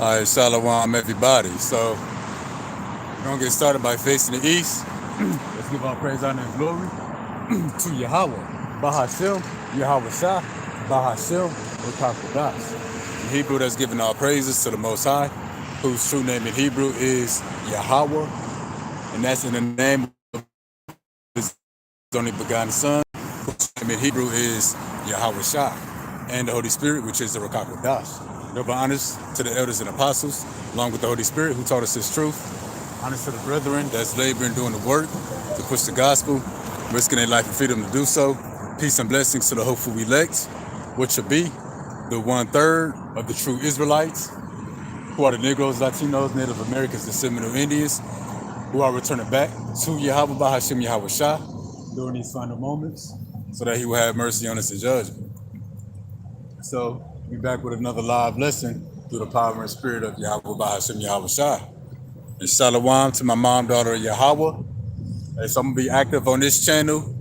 All right, Shalom, everybody. So we're gonna get started by facing the east. Let's give our praise, honor, and glory to Yahweh, Bahashem, Yahweh Shah, Bahashem, Rakakodas. In Hebrew, that's giving our praises to the Most High, whose true name in Hebrew is Yahweh, and that's in the name of His only begotten Son, whose name in Hebrew is Yahweh Shah, and the Holy Spirit, which is the Rakakodas. Double honors to the elders and apostles, along with the Holy Spirit who taught us His truth. Honors to the brethren that's laboring, doing the work to push the gospel, risking their life and freedom to do so. Peace and blessings to the hopeful elect, which should be the 1/3 of the true Israelites, who are the Negroes, Latinos, Native Americans, and Seminole Indians, who are returning back to Yahweh Bahashem Yahweh Shah during these final moments, so that He will have mercy on us in judgment. So, we back with another live lesson through the power and spirit of Yahweh Bahashem Yahweh Shah. And Shalom to my mom, daughter Yahweh. Hey, so I'm gonna be active on this channel.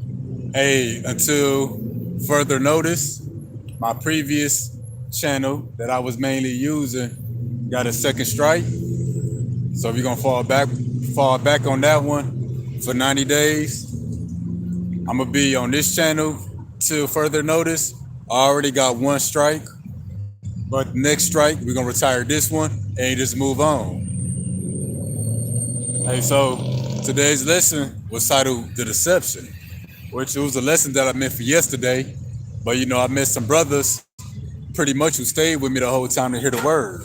Hey, until further notice, my previous channel that I was mainly using got a second strike. So we're gonna fall back on that one for 90 days. I'm gonna be on this channel till further notice. I already got one strike. But next strike, we're gonna retire this one and just move on. Hey, so today's lesson was titled The Deception, which was a lesson that I meant for yesterday. But I met some brothers pretty much who stayed with me the whole time to hear the word.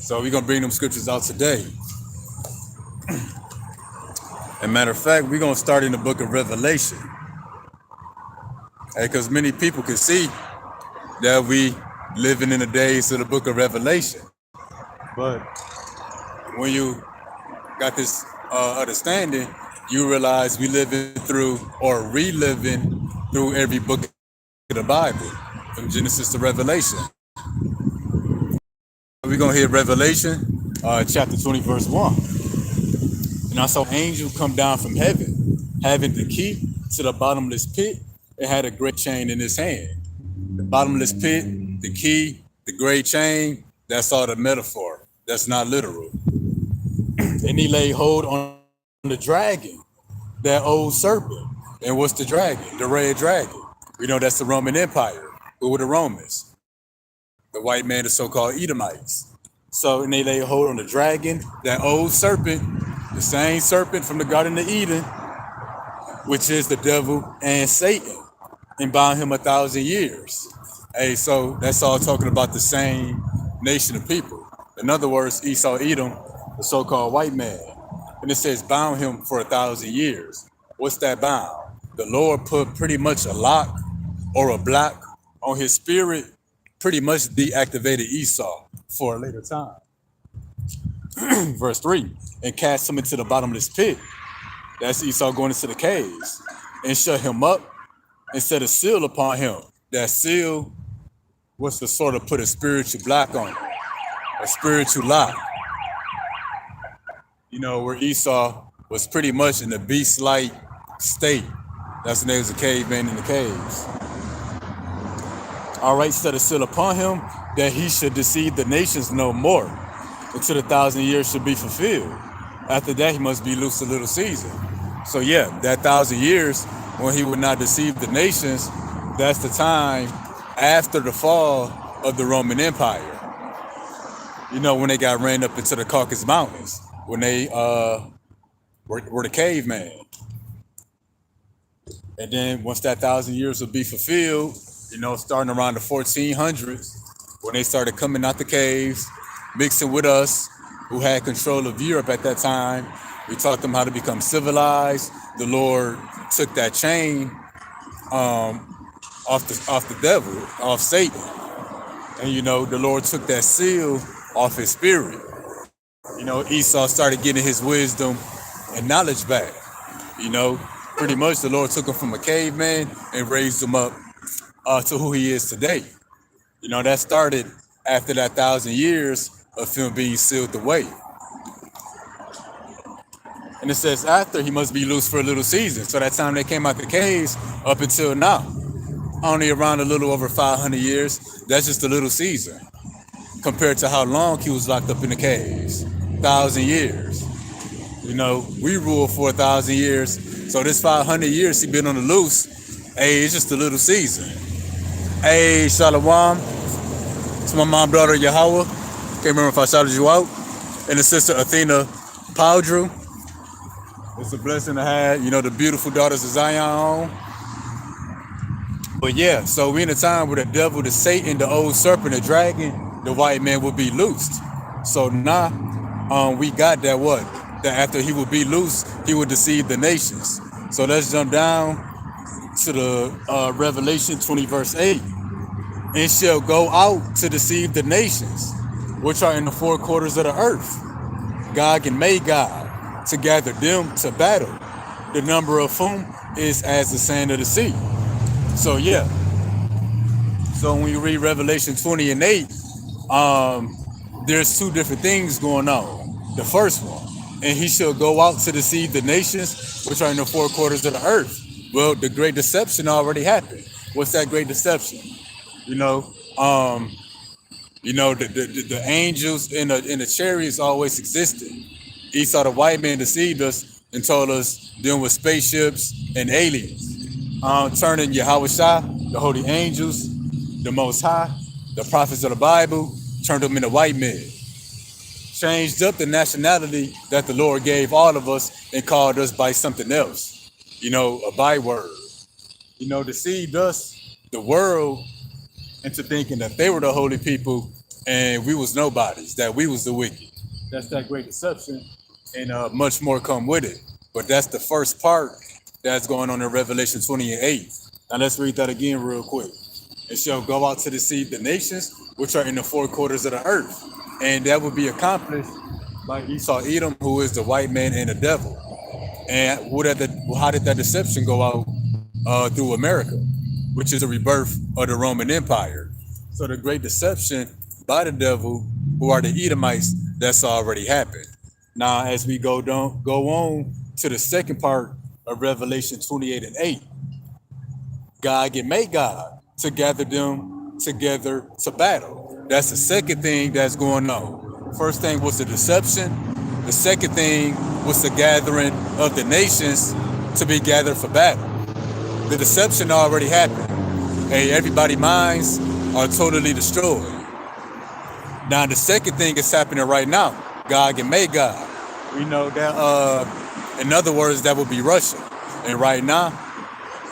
So we're gonna bring them scriptures out today. As a matter of fact, we're gonna start in the book of Revelation. Hey, because many people can see that we living in the days of the book of Revelation. But when you got this understanding, you realize we living through or reliving through every book of the Bible, from Genesis to Revelation. We're going to hear Revelation chapter 20, verse 1. And I saw an angel come down from heaven, having the key to the bottomless pit, and had a great chain in his hand. The bottomless pit, the key, the great chain, that's all the metaphor. That's not literal. And he laid hold on the dragon, that old serpent. And what's the dragon? The red dragon. We know that's the Roman Empire. Who were the Romans? The white man, the so-called Edomites. So, and they laid hold on the dragon, that old serpent, the same serpent from the Garden of Eden, which is the devil and Satan, and bound him 1,000 years. Hey, so that's all talking about the same nation of people. In other words, Esau, Edom, the so-called white man. And it says bound him for 1,000 years. What's that bound? The Lord put pretty much a lock or a block on his spirit, pretty much deactivated Esau for a later time. Verse 3, and cast him into the bottomless pit. That's Esau going into the caves, and shut him up and set a seal upon him. That seal was to sort of put a spiritual block on it, a spiritual lock. Where Esau was pretty much in a beast-like state. That's the name of the caveman in the caves. All right, set a seal upon him that he should deceive the nations no more until the 1,000 years should be fulfilled. After that, he must be loosed a little season. So yeah, that 1,000 years when he would not deceive the nations, that's the time after the fall of the Roman Empire. When they got ran up into the Caucasus Mountains, when they were the caveman. And then once that 1,000 years will be fulfilled, starting around the 1400s, when they started coming out the caves, mixing with us, who had control of Europe at that time, we taught them how to become civilized. The Lord took that chain off the devil, off Satan. And the Lord took that seal off his spirit. Esau started getting his wisdom and knowledge back. Pretty much the Lord took him from a caveman and raised him up to who he is today. That started after that 1,000 years of him being sealed away. And it says after he must be loose for a little season. So that time they came out the caves up until now, only around a little over 500 years. That's just a little season. compared to how long he was locked up in the caves. 1,000 years. You know, we ruled for 1,000 years. So this 500 years he been on the loose. Hey, it's just a little season. Hey, Shalom. It's my mom, daughter, Yahweh. Can't remember if I shouted you out. And the sister, Athena Powdrew. It's a blessing to have, you know, the beautiful daughters of Zion. But yeah, so we in a time where the devil, the Satan, the old serpent, the dragon, the white man will be loosed. So now we got that what? That after he will be loose, he will deceive the nations. So let's jump down to the Revelation 20 verse 8. And shall go out to deceive the nations, which are in the four quarters of the earth, Gog and Magog, to gather them to battle, the number of whom is as the sand of the sea. So yeah, so when you read Revelation 20 and 8, there's two different things going on. The first one, and he shall go out to deceive the nations, which are in the four quarters of the earth. Well, the great deception already happened. What's that great deception? You know, the angels in the chariots always existed. Esau the white man deceived us and told us dealing with spaceships and aliens. Turning Yahweh Shah, the holy angels, the Most High, the prophets of the Bible, turned them into white men. Changed up the nationality that the Lord gave all of us and called us by something else. You know, a byword. You know, deceived us, the world, into thinking that they were the holy people and we was nobodies, that we was the wicked. That's that great deception, and much more come with it. But that's the first part that's going on in Revelation 20 and 8. Now let's read that again real quick. It shall go out to deceive the nations, which are in the four quarters of the earth. And that would be accomplished by Esau Edom, who is the white man and the devil. And how did that deception go out? Through America, which is a rebirth of the Roman Empire. So the great deception by the devil, who are the Edomites, that's already happened. Now, as we go on to the second part of Revelation 28 and 8, Gog and Magog to gather them together to battle. That's the second thing that's going on. First thing was the deception. The second thing was the gathering of the nations to be gathered for battle. The deception already happened. Hey, everybody's minds are totally destroyed. Now, the second thing is happening right now, Gog and Magog. We know that, in other words, that would be Russia. And right now,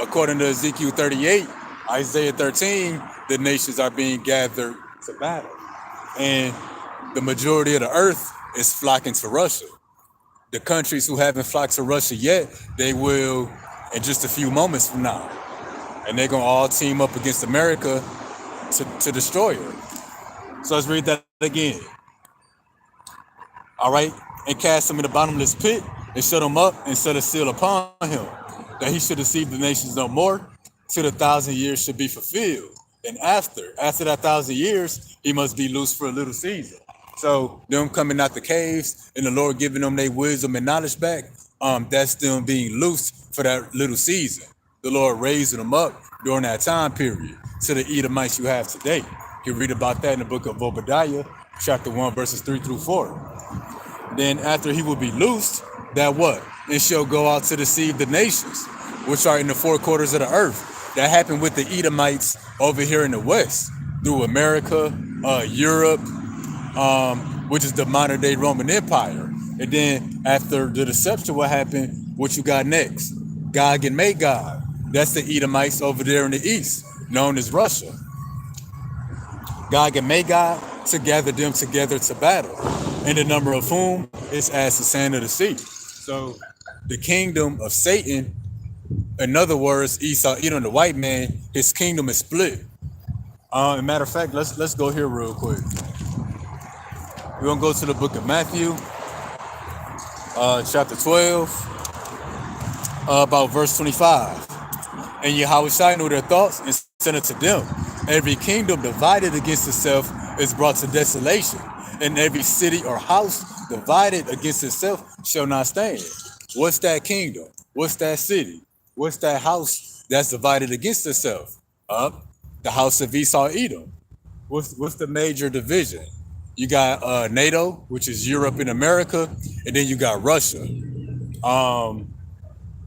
according to Ezekiel 38, Isaiah 13, the nations are being gathered to battle. And the majority of the earth is flocking to Russia. The countries who haven't flocked to Russia yet, they will in just a few moments from now. And they're going to all team up against America to destroy her. So let's read that again. All right. And cast him in the bottomless pit and shut him up and set a seal upon him, that he should deceive the nations no more till the 1,000 years should be fulfilled. And after that 1,000 years, he must be loose for a little season. So them coming out the caves and the Lord giving them their wisdom and knowledge back, that's them being loose for that little season. The Lord raising them up during that time period to the Edomites you have today. You read about that in the book of Obadiah, chapter 1, verses 3 through 4. Then after he will be loosed, that what? It shall go out to deceive the nations, which are in the four quarters of the earth. That happened with the Edomites over here in the West, through America, Europe, which is the modern day Roman Empire. And then after the deception, what happened? What you got next? Gog and Magog. That's the Edomites over there in the east, known as Russia. Gog and Magog to gather them together to battle, and the number of whom is as the sand of the sea. So the kingdom of Satan, in other words, Esau, Edom, the white man, his kingdom is split. As a matter of fact, let's go here real quick. We're gonna go to the book of Matthew, chapter 12, about verse 25. And Yahweh Shai knew their thoughts and said unto them, every kingdom divided against itself is brought to desolation, and every city or house divided against itself shall not stand. What's that kingdom? What's that city? What's that house that's divided against itself? The house of Esau Edom. What's the major division? You got NATO, which is Europe and America, and then you got Russia, the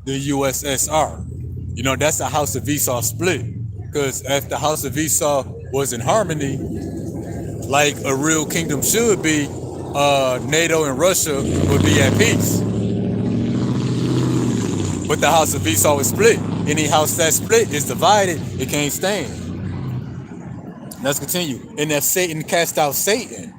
USSR. That's the House of Esau split. Because if the House of Esau was in harmony, like a real kingdom should be, NATO and Russia would be at peace. But the House of Esau is split. Any house that's split is divided, it can't stand. Let's continue. And if Satan cast out Satan,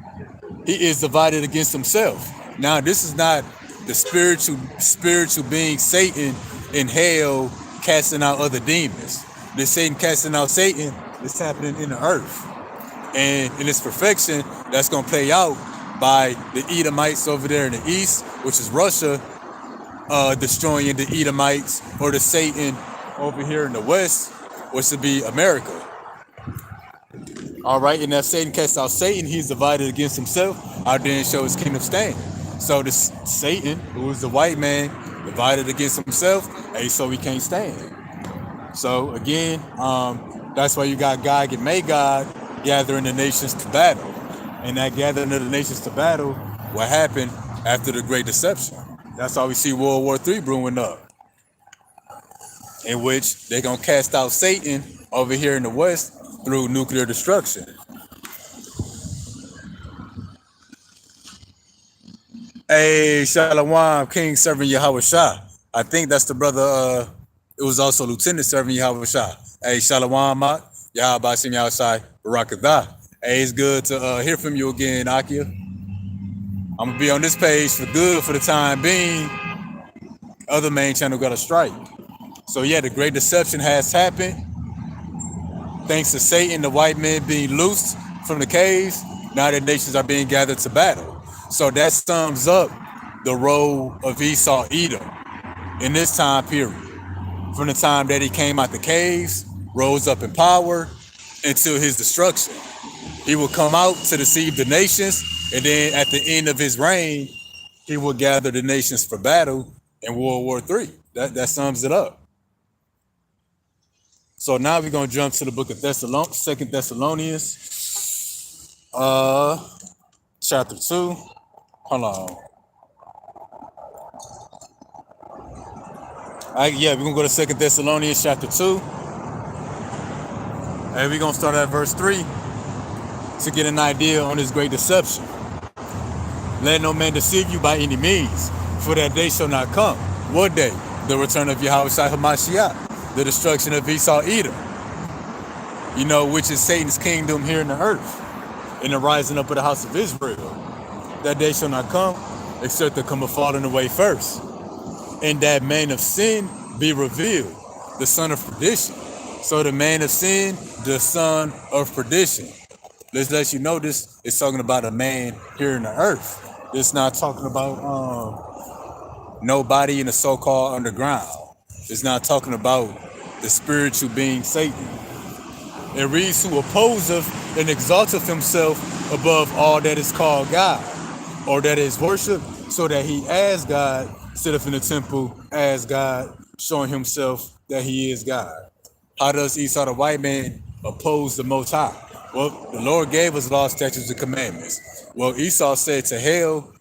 he is divided against himself. Now, this is not the spiritual being Satan in hell casting out other demons. The Satan casting out Satan is happening in the earth. And in its perfection, that's going to play out by the Edomites over there in the east, which is Russia, destroying the Edomites, or the Satan over here in the west, which would be America. All right, and if Satan casts out Satan, he's divided against himself. How then shall his kingdom stand? So this Satan, who is the white man, divided against himself, hey, so he can't stand. So again, that's why you got Gog and Magog gathering the nations to battle. And that gathering of the nations to battle, what happened after the Great Deception? That's how we see World War III brewing up, in which they're going to cast out Satan over here in the West through nuclear destruction. Hey, Shalom, King serving Yahweh Shah. I think that's the brother, it was also Lieutenant serving Yahweh Shah. Hey, Shalom, Mak, Yahweh Shim Yahushai, Barakadah. Hey, it's good to hear from you again, Akia. I'm going to be on this page for good for the time being. Other main channel got a strike. So yeah, the Great Deception has happened. Thanks to Satan, the white men being loosed from the caves, now the nations are being gathered to battle. So that sums up the role of Esau Edom in this time period. From the time that he came out the caves, rose up in power, until his destruction. He will come out to deceive the nations, and then at the end of his reign, he will gather the nations for battle in World War III. That sums it up. So now we're going to jump to the book of 2 Thessalonians, chapter 2. Hold on. We're going to go to 2 Thessalonians chapter 2. And we're going to start at verse 3 to get an idea on this great deception. Let no man deceive you by any means, for that day shall not come. What day? The return of Yahweh Shai HaMashiach, the destruction of Esau Edom, which is Satan's kingdom here in the earth, and the rising up of the house of Israel. That day shall not come, except there come a falling away first, and that man of sin be revealed, the son of perdition. So the man of sin, the son of perdition. Let's let you know this is talking about a man here in the earth. It's not talking about nobody in the so-called underground. It's not talking about the spiritual being Satan. It reads, who opposeth and exalteth himself above all that is called God, or that is worship, so that he as God sitteth in the temple as God, showing himself that he is God. How does Esau the white man oppose the Most High? Well, the Lord gave us laws, statutes, and commandments. Well, Esau said to hell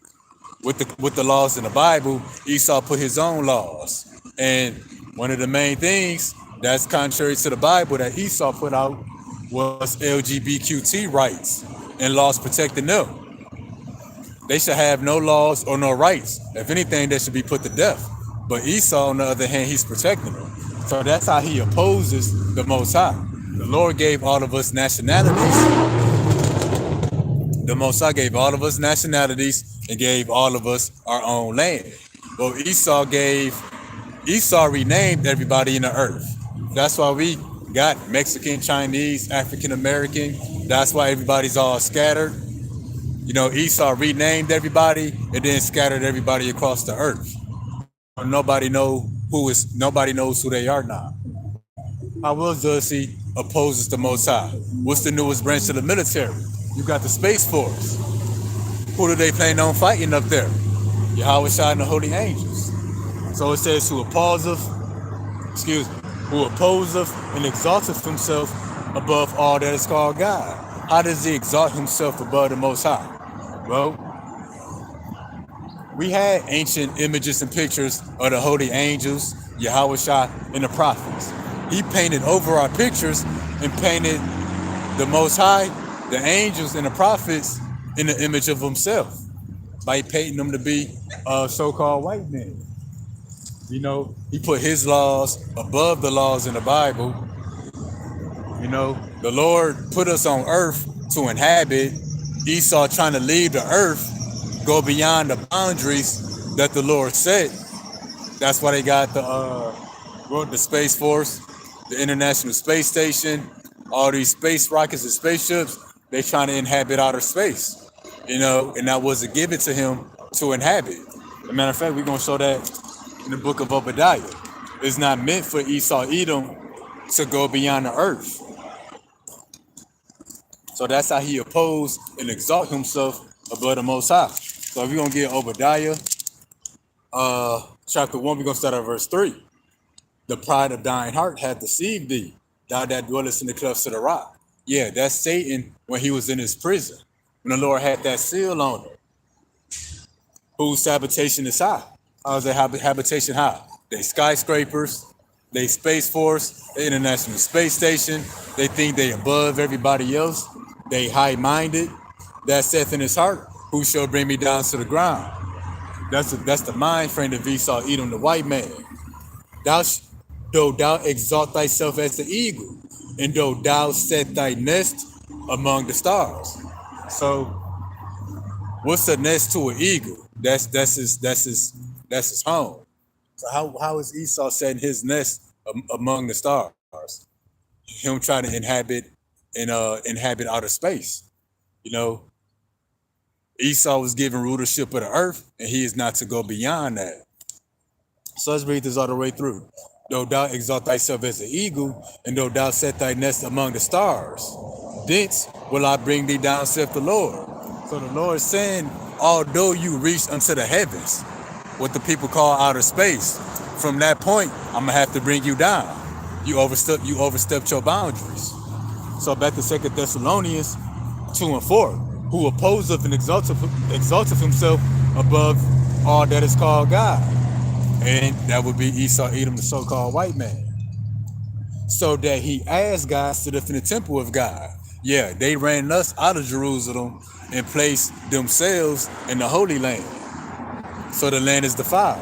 with the laws in the Bible. Esau put his own laws. And one of the main things that's contrary to the Bible that Esau put out was LGBTQ rights and laws protecting them. They should have no laws or no rights. If anything, they should be put to death. But Esau, on the other hand, he's protecting them. So that's how he opposes the Most High. The Lord gave all of us nationalities. The Most High gave all of us nationalities and gave all of us our own land. Well, Esau renamed everybody in the earth. That's why we got Mexican, Chinese, African American. That's why everybody's all scattered. Esau renamed everybody and then scattered everybody across the earth. Nobody knows who they are now. How else does he opposes the Most High? What's the newest branch of the military? You got the Space Force. Who do they plan on fighting up there? Yahweh Shai and the Holy Angels. So it says, who opposeth and exalteth himself above all that is called God. How does he exalt himself above the Most High? Well, we had ancient images and pictures of the holy angels, Yahweh Shah, and the prophets. He painted over our pictures and painted the Most High, the angels, and the prophets in the image of himself by painting them to be so-called white men. You know, he put his laws above the laws in the Bible. You know, the Lord put us on earth to inhabit. Esau trying to leave the earth, go beyond the boundaries that the Lord set. That's why they got the Space Force, the International Space Station, all these space rockets and spaceships. They trying to inhabit outer space, you know, and that wasn't given to him to inhabit. As a matter of fact, we're gonna show that in the book of Obadiah. It's not meant for Esau Edom to go beyond the earth. So that's how he opposed and exalt himself above the Most High. So we're gonna get Obadiah, chapter 1. We're gonna start at verse 3. The pride of thine heart hath deceived thee, thou that dwellest in the clefts of the rock. Yeah, that's Satan when he was in his prison, when the Lord had that seal on him. Whose habitation is high? How's their habitation high? They skyscrapers, they Space Force, the International Space Station. They think they above everybody else. They high-minded. That saith in his heart, who shall bring me down to the ground? That's the mind frame of Esau Edom, the white man. Though thou exalt thyself as the eagle, and though thou set thy nest among the stars. So, what's a nest to an eagle? That's his home. So how is Esau setting his nest among the stars? Him trying to inhabit outer space. You know, Esau was given rulership of the earth, and he is not to go beyond that. So let's read this all the way through. Though thou exalt thyself as an eagle, and though thou set thy nest among the stars, thence will I bring thee down, saith the Lord. So the Lord is saying, although you reach unto the heavens, what the people call outer space, from that point, I'm gonna have to bring you down. You overstepped your boundaries. So back to 2 Thessalonians 2 and 4, who opposeth and exalteth himself above all that is called God. And that would be Esau Edom, the so-called white man. So that he asked God to defend the temple of God. Yeah, they ran us out of Jerusalem and placed themselves in the Holy Land. So the land is defiled.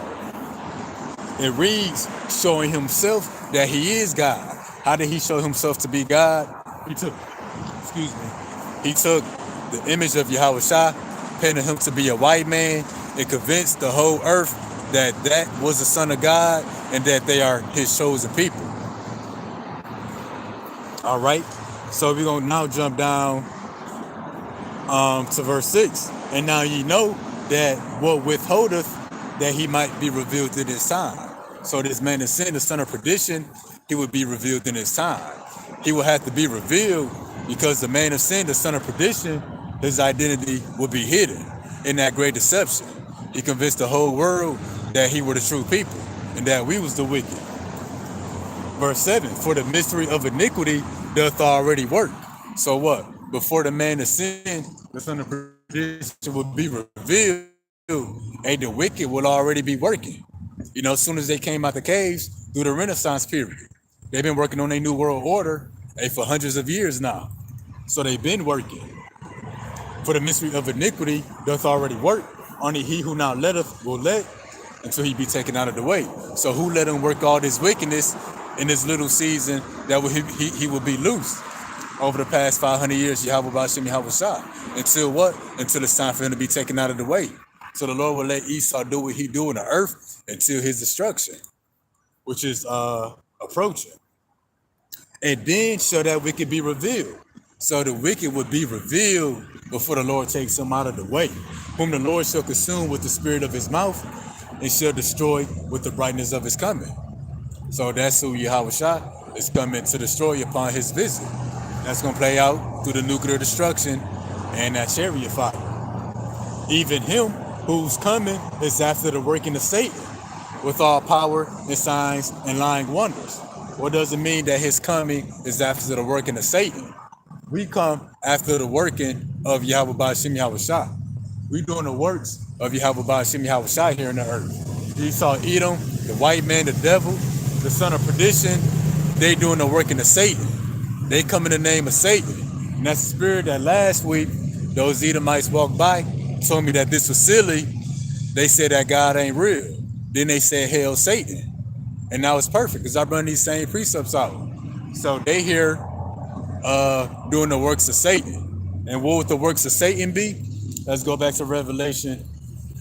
It reads, showing himself that he is God. How did he show himself to be God? He took the image of Yahweh Shah, painted him to be a white man, and convinced the whole earth that was the Son of God and that they are his chosen people. All right, so we're going to now jump down to verse 6. And now ye know that what withholdeth that he might be revealed in his time. So this man of sin, the son of perdition, he would be revealed in his time. He will have to be revealed because the man of sin, the son of perdition, his identity would be hidden in that great deception. He convinced the whole world that he were the true people and that we was the wicked. Verse 7, for the mystery of iniquity doth already work. So what? Before the man of sin, the son of perdition will be revealed, and the wicked will already be working. You know, as soon as they came out the caves through the Renaissance period, they've been working on their new world order for hundreds of years now. So they've been working. For the mystery of iniquity doth already work. Only he who now letteth will let until he be taken out of the way. So who let him work all this wickedness in this little season that he will be loose over the past 500 years, Yahweh Ba'ashem Yahweh Shah. Until what? Until it's time for him to be taken out of the way. So the Lord will let Esau do what he do in the earth until his destruction, which is approaching. And then shall that wicked be revealed. So the wicked would be revealed before the Lord takes him out of the way, whom the Lord shall consume with the spirit of his mouth and shall destroy with the brightness of his coming. So that's who Yahweh Shah is coming to destroy upon his visit. That's going to play out through the nuclear destruction and that chariot fire. Even him who's coming is after the working of Satan with all power and signs and lying wonders. What does it mean that his coming is after the working of Satan? We come after the working of Yahweh Ba'ashem Yahweh Shah. We doing the works of Yahweh Ba'ashem Yahweh Shai here on the earth. Esau, Edom, the white man, the devil, the son of perdition, they doing the work in the Satan. They come in the name of Satan. And that's the spirit that last week, those Edomites walked by, told me that this was silly. They said that God ain't real. Then they said, hail Satan. And now it's perfect because I run these same precepts out. So they here doing the works of Satan. And what would the works of Satan be? Let's go back to Revelation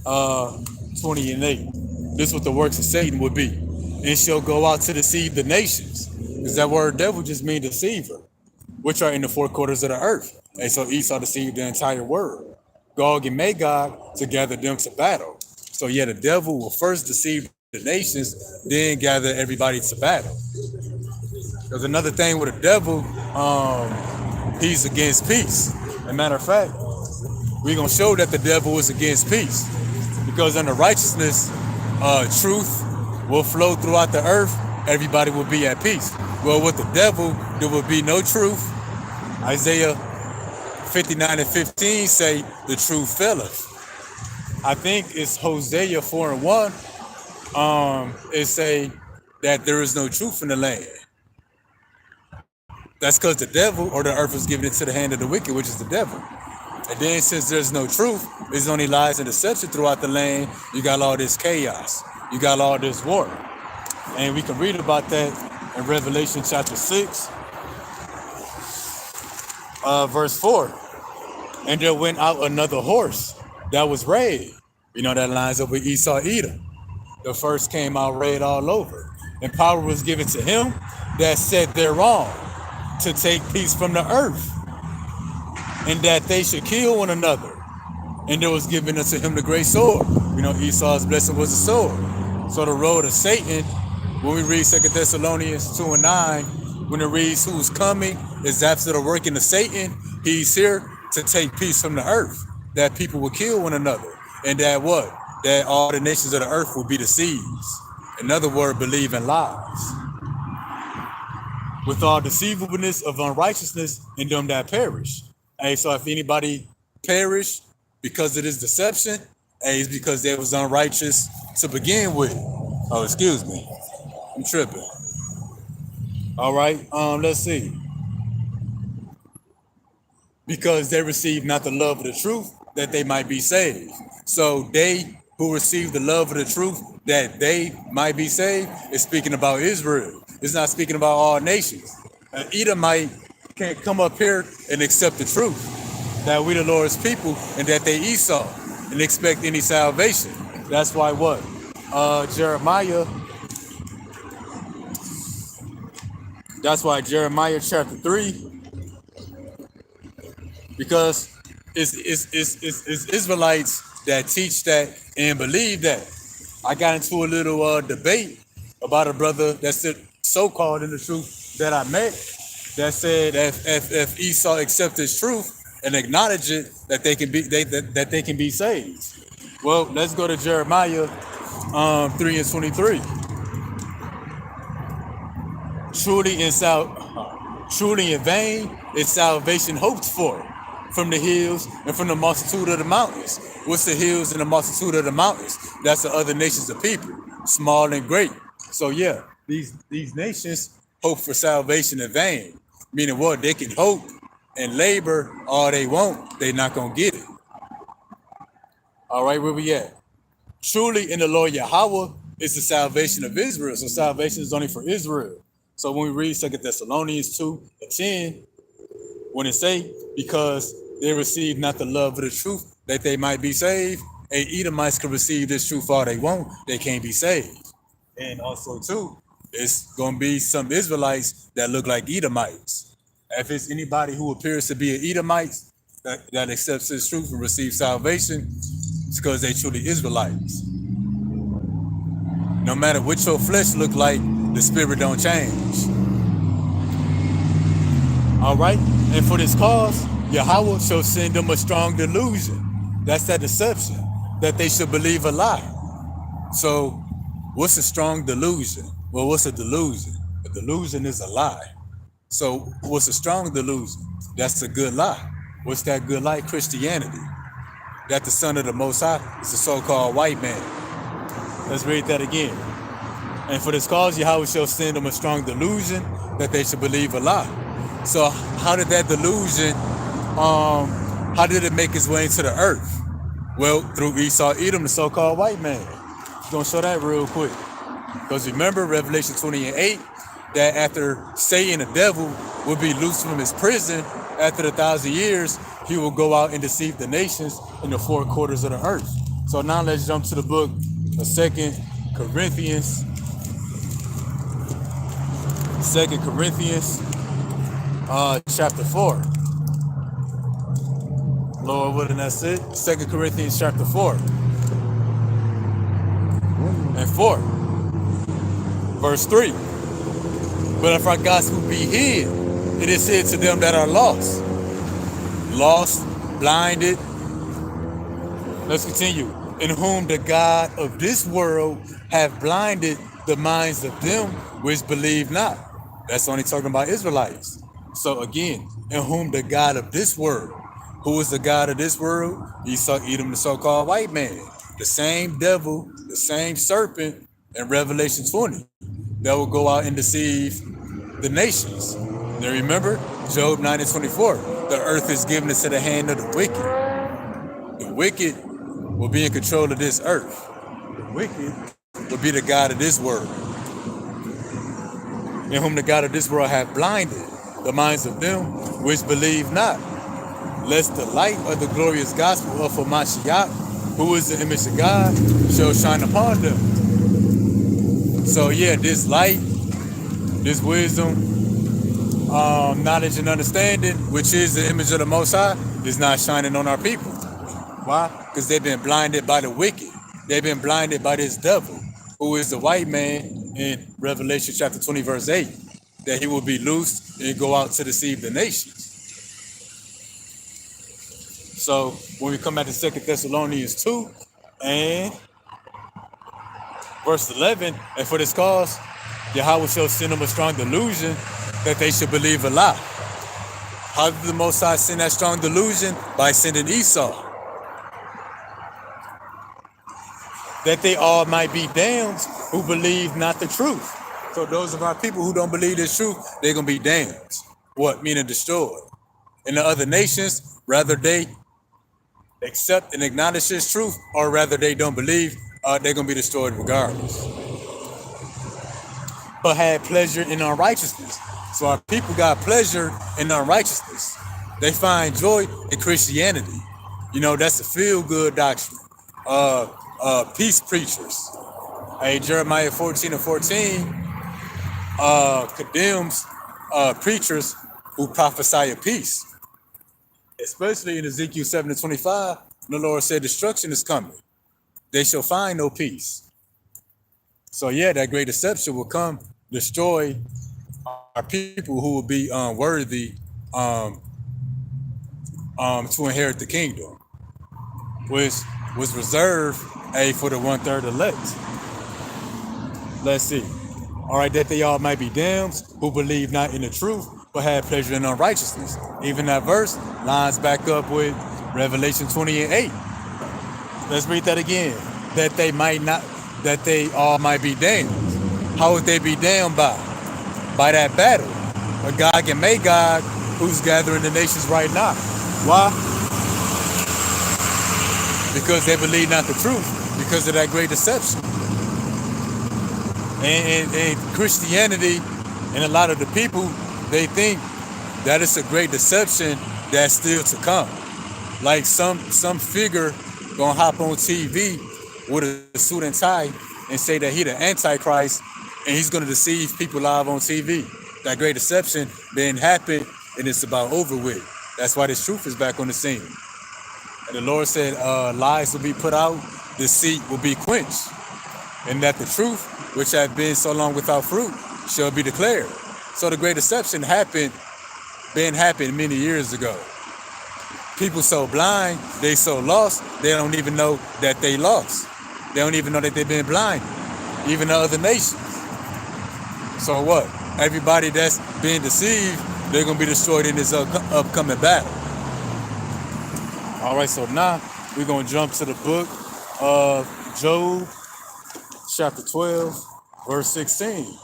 20 and 8. This is what the works of Satan would be. And shall go out to deceive the nations. Because that word devil just means deceiver, which are in the four quarters of the earth. And so Esau deceived the entire world. Gog and Magog to gather them to battle. So yeah, the devil will first deceive the nations, then gather everybody to battle. There's another thing with the devil, he's against peace. As a matter of fact, we're going to show that the devil is against peace. Because under righteousness, truth will flow throughout the earth. Everybody will be at peace. Well, with the devil, there will be no truth. Isaiah 59 and 15 say the truth faileth. I think it's Hosea 4 and 1. It say that there is no truth in the land. That's because the devil or the earth was given into the hand of the wicked, which is the devil. And then since there's no truth, there's only lies and deception throughout the land, you got all this chaos. You got all this war. And we can read about that in Revelation chapter 6, verse 4. And there went out another horse that was red. You know, that lines up with Esau, Edom. The first came out red all over. And power was given to him that said they're wrong, to take peace from the earth, and that they should kill one another. And there was given unto him the great sword. You know, Esau's blessing was a sword. So the road of Satan, when we read 2 Thessalonians 2 and 9, when it reads who's coming is after the working of Satan, he's here to take peace from the earth, that people will kill one another. And that what? That all the nations of the earth will be deceived. In other words, believe in lies. With all deceivableness of unrighteousness in them that perish. Hey, so if anybody perish because of this deception, hey, it's because they was unrighteous to begin with. Oh, excuse me. I'm tripping. All right, let's see. Because they received not the love of the truth, that they might be saved. So they who receive the love of the truth, that they might be saved, is speaking about Israel. It's not speaking about all nations. An Edomite can't come up here and accept the truth, that we the Lord's people, and that they Esau, and expect any salvation. That's why what? Jeremiah. That's why Jeremiah chapter 3, because it's Israelites that teach that and believe that. I got into a little debate about a brother that's so-called in the truth that I met that said if Esau accept his truth and acknowledge it, that they can be that they can be saved. Well, let's go to Jeremiah 3 and 23. Truly in vain is salvation hoped for from the hills and from the multitude of the mountains. What's the hills and the multitude of the mountains? That's the other nations of people, small and great. So yeah, these nations hope for salvation in vain. Meaning what? They can hope and labor all they want. They're not going to get it. All right, where we at? Truly in the Lord Yahweh is the salvation of Israel. So salvation is only for Israel. So when we read 2 Thessalonians 2 and 10, when it say, because they receive not the love of the truth, that they might be saved, and Edomites can receive this truth all they want, they can't be saved. And also too, it's going to be some Israelites that look like Edomites. If it's anybody who appears to be an Edomite that accepts this truth and receives salvation, it's because they truly Israelites. No matter what your flesh look like, the spirit don't change. All right, and for this cause, Yahweh shall send them a strong delusion. That's that deception, that they should believe a lie. So what's a strong delusion? Well, what's a delusion? A delusion is a lie. So what's a strong delusion? That's a good lie. What's that good lie? Christianity. that the son of the Most High is the so-called white man. Let's read that again. And for this cause, Yahweh shall send them a strong delusion that they should believe a lie. So how did that delusion, how did it make its way into the earth? Well, through Esau, Edom, the so-called white man. I'm going to show that real quick. Because remember, Revelation 20:8, that after Satan, the devil, will be loosed from his prison, after the 1,000 years, he will go out and deceive the nations in the four quarters of the earth. So now let's jump to the book of 2 Corinthians. 2 Corinthians, chapter 4. Lord, what did I say? 2 Corinthians, chapter 4. And 4. Verse 3. But if our gospel be hid, it is said to them that are lost. Lost, blinded. Let's continue. In whom the God of this world have blinded the minds of them which believe not. That's only talking about Israelites. So again, in whom the God of this world. Who is the God of this world? Esau, Edom, the so-called white man. The same devil, the same serpent in Revelation 20 that will go out and deceive the nations. Now remember, Job 9:24, the earth is given into the hand of the wicked. The wicked will be in control of this earth. The wicked will be the God of this world. In whom the God of this world hath blinded the minds of them which believe not, lest the light of the glorious gospel of Hamashiach, who is the image of God, shall shine upon them. So yeah, this light, this wisdom, knowledge and understanding, which is the image of the Most High, is not shining on our people. Why? Because they've been blinded by the wicked. They've been blinded by this devil, who is the white man in Revelation chapter 20, verse 8, that he will be loosed and go out to deceive the nations. So when we come back to 2 Thessalonians 2 and verse 11, and for this cause, Yahweh shall send them a strong delusion that they should believe a lie. How did the Most High send that strong delusion? By sending Esau. That they all might be damned who believe not the truth. So those of our people who don't believe the truth, they're going to be damned. What? Meaning destroyed. And the other nations, rather they accept and acknowledge this truth, or rather they don't believe, they're going to be destroyed regardless. But had pleasure in unrighteousness. So our people got pleasure in unrighteousness. They find joy in Christianity. You know, that's a feel-good doctrine. Peace preachers. Hey, Jeremiah 14:14 condemns preachers who prophesy of peace. Especially in Ezekiel 7:25, the Lord said destruction is coming. They shall find no peace. So yeah, that great deception will come, destroy our people who will be worthy to inherit the kingdom, which was reserved for the 1/3 elect. Let's see. All right, that they all might be damned who believe not in the truth, but have pleasure in unrighteousness. Even that verse lines back up with Revelation 20:8. Let's read that again. That they all might be damned. How would they be damned by? By that battle. A Gog and Magog who's gathering the nations right now. Why? Because they believe not the truth, because of that great deception. And Christianity and a lot of the people, they think that it's a great deception that's still to come. Like some figure gonna hop on TV with a suit and tie and say that he the Antichrist and he's gonna deceive people live on TV. That great deception didn't happen and it's about over with. That's why this truth is back on the scene. And the Lord said lies will be put out, deceit will be quenched. And that the truth, which have been so long without fruit, shall be declared. So the great deception happened many years ago. People so blind, they so lost, they don't even know that they lost. They don't even know that they've been blind, even the other nations. So what? Everybody that's being deceived, they're going to be destroyed in this upcoming battle. All right, so now We're going to jump to the book of Job, chapter 12, verse 16.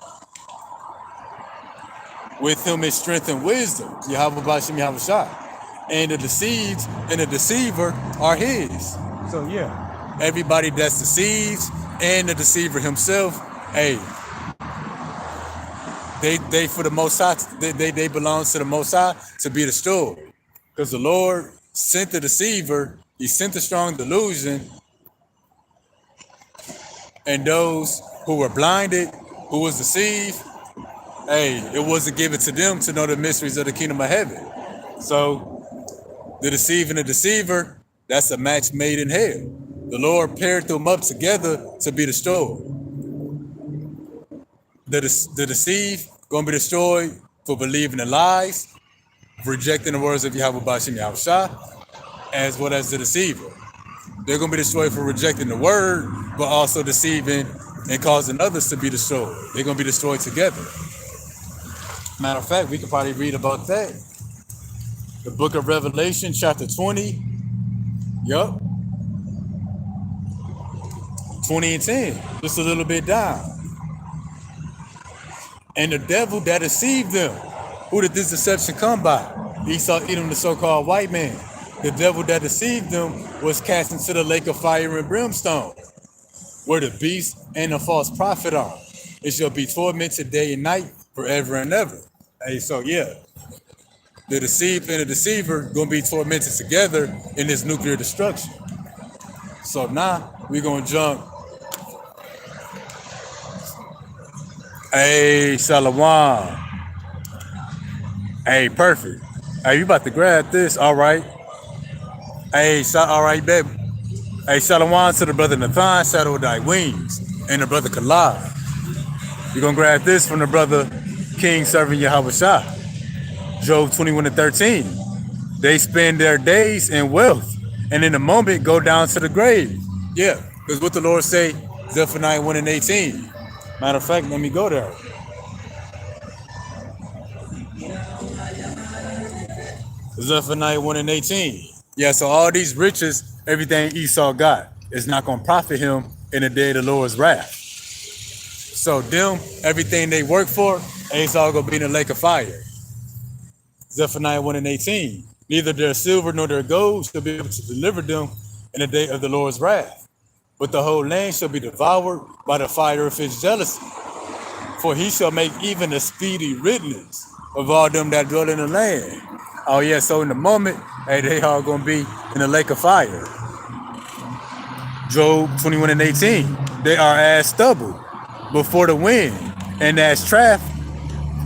With him is strength and wisdom, Yahweh Bashem Yahweh Shah. And the deceived and the deceiver are his. So yeah, everybody that's deceives and the deceiver himself, hey, they for the Most High, they belong to the Most High to be destroyed. Because the Lord sent the deceiver, he sent the strong delusion, and those who were blinded, who was deceived, hey, it wasn't given to them to know the mysteries of the kingdom of heaven. So the deceiver and the deceiver, that's a match made in hell. The Lord paired them up together to be destroyed. The deceived going to be destroyed for believing in lies, rejecting the words of Yahweh Bashem Yahweh Shah, as well as the deceiver. They're going to be destroyed for rejecting the word, but also deceiving and causing others to be destroyed. They're going to be destroyed together. Matter of fact, we could probably read about that. The book of Revelation, chapter 20. Yup. 20 and 10. Just a little bit down. And the devil that deceived them. Who did this deception come by? Esau, Edom, the so-called white man. The devil that deceived them was cast into the lake of fire and brimstone, where the beast and the false prophet are. It shall be tormented day and night forever and ever. Hey, so yeah. The deceived and the deceiver gonna be tormented together in this nuclear destruction. So now we're gonna jump. Hey, Shalom. Hey, perfect. Hey, you about to grab this? All right. Hey, all right, baby. Hey, Shalom to the brother Nathan, Shadow Thy Wings, and the brother Kalab. You're gonna grab this from the brother King serving Yahweh Shah. Job 21 and 13. They spend their days in wealth, and in a moment go down to the grave. Yeah, because what the Lord say, Zephaniah 1 and 18. Matter of fact, let me go there. Zephaniah 1 and 18. Yeah, so all these riches, everything Esau got, is not going to profit him in the day of the Lord's wrath. So them, everything they work for, it's all going to be in the lake of fire. Zephaniah 1 and 18. Neither their silver nor their gold shall be able to deliver them in the day of the Lord's wrath. But the whole land shall be devoured by the fire of his jealousy. For he shall make even a speedy riddance of all them that dwell in the land. Oh yeah, so in the moment, hey, they all gonna be in the lake of fire. Job 21 and 18. They are as stubble before the wind, and as chaff,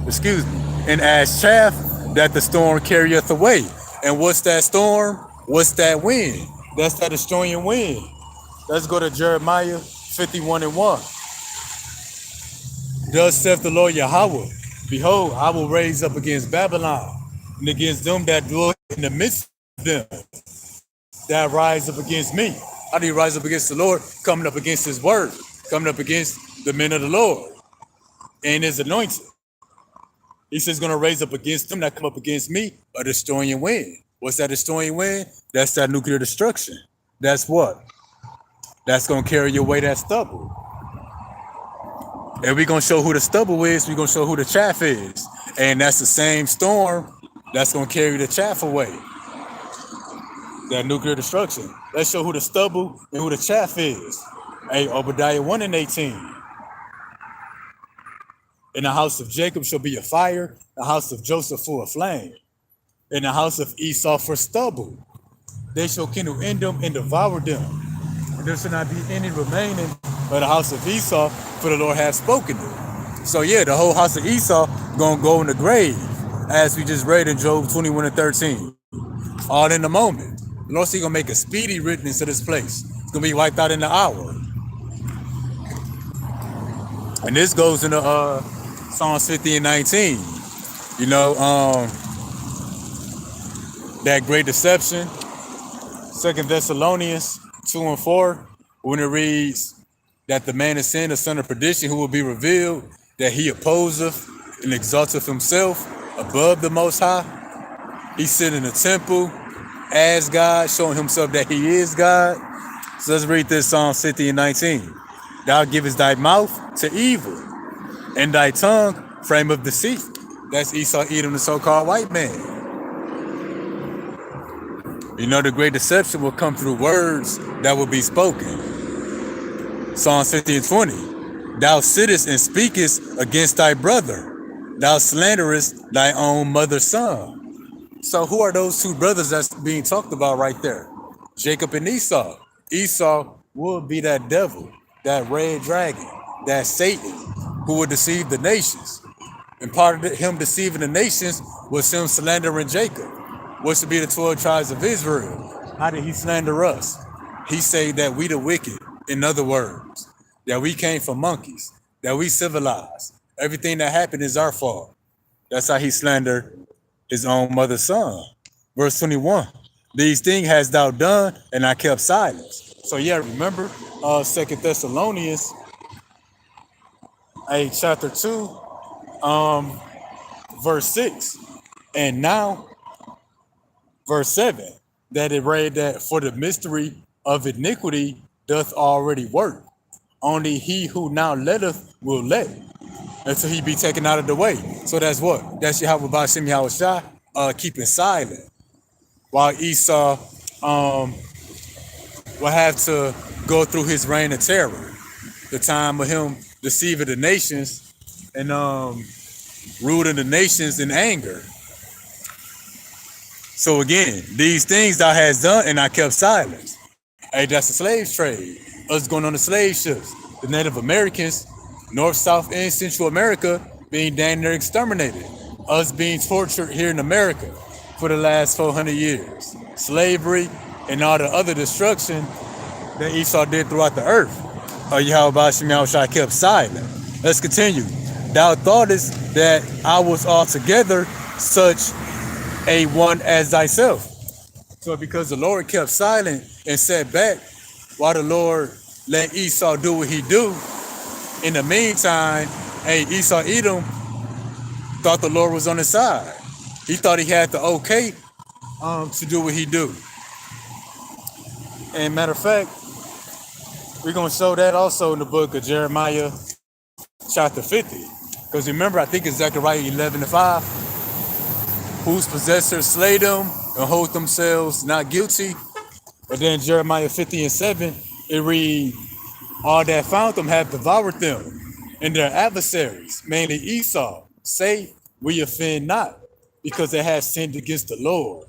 and as chaff that the storm carrieth away. And what's that storm? What's that wind? That's that destroying wind. Let's go to Jeremiah 51 and 1. Thus saith the Lord Yahweh, behold, I will raise up against Babylon, and against them that dwell in the midst of them, that rise up against me. How do you rise up against the Lord? Coming up against his word, coming up against the men of the Lord and his anointed. He says going to raise up against them that come up against me a destroying wind. What's that destroying wind? That's that nuclear destruction. That's what? That's going to carry away that stubble. And we're going to show who the stubble is. We're going to show who the chaff is. And that's the same storm that's going to carry the chaff away. That nuclear destruction. Let's show who the stubble and who the chaff is. Hey, Obadiah 1 and 18. In the house of Jacob shall be a fire, the house of Joseph for a flame, in the house of Esau for stubble. They shall kindle in them and devour them. And there shall not be any remaining but the house of Esau, for the Lord hath spoken it. So yeah, the whole house of Esau gonna go in the grave, as we just read in Job 21 and 13. All in the moment. The Lord said gonna make a speedy riddance of this place. It's gonna be wiped out in the hour. And this goes into Psalms 50 and 19. You know, that great deception. 2 Thessalonians 2 and 4, when it reads that the man is sin, the son of perdition, who will be revealed, that he opposeth and exalteth himself above the Most High. He sit in the temple as God, showing himself that he is God. So let's read this Psalm 50 and 19. Thou givest thy mouth to evil, and thy tongue frame of deceit. That's Esau, Edom, the so-called white man. You know, the great deception will come through words that will be spoken. Psalm 50 and 20. Thou sittest and speakest against thy brother. Thou slanderest thy own mother's son. So who are those two brothers that's being talked about right there? Jacob and Esau. Esau would be that devil, that red dragon, that Satan, who would deceive the nations. And part of him deceiving the nations was him slandering Jacob, which would be the 12 tribes of Israel. How did he slander us? He said that we the wicked, in other words, that we came from monkeys, that we civilized. Everything that happened is our fault. That's how he slandered his own mother's son. Verse 21, these things hast thou done, and I kept silence. So yeah, remember 2 Thessalonians chapter 2, verse 6. And now, verse 7, that it read that for the mystery of iniquity doth already work. Only he who now letteth will let until he be taken out of the way. So that's what? That's Yahweh Ba'ashem Yahushua keeping silent. While Esau will have to go through his reign of terror, the time of him deceiving the nations and ruling the nations in anger. So again, these things thou hast done, and I kept silence. Hey, that's the slave trade. Us going on the slave ships. The Native Americans, North, South, and Central America being damn near exterminated. Us being tortured here in America for the last 400 years. Slavery and all the other destruction that Esau did throughout the earth. Yahweh Ba'ashem Yahushua kept silent. Let's continue. Thou thoughtest that I was altogether such a one as thyself. So because the Lord kept silent and sat back while the Lord let Esau do what he do, in the meantime, Esau Edom thought the Lord was on his side. He thought he had the okay to do what he do. And matter of fact, we're going to show that also in the book of Jeremiah chapter 50. Because remember, I think it's Zechariah 11:5. Whose possessors slay them and hold themselves not guilty. But then Jeremiah 50:7, it reads, all that found them have devoured them, and their adversaries, mainly Esau, say, we offend not, because they have sinned against the Lord,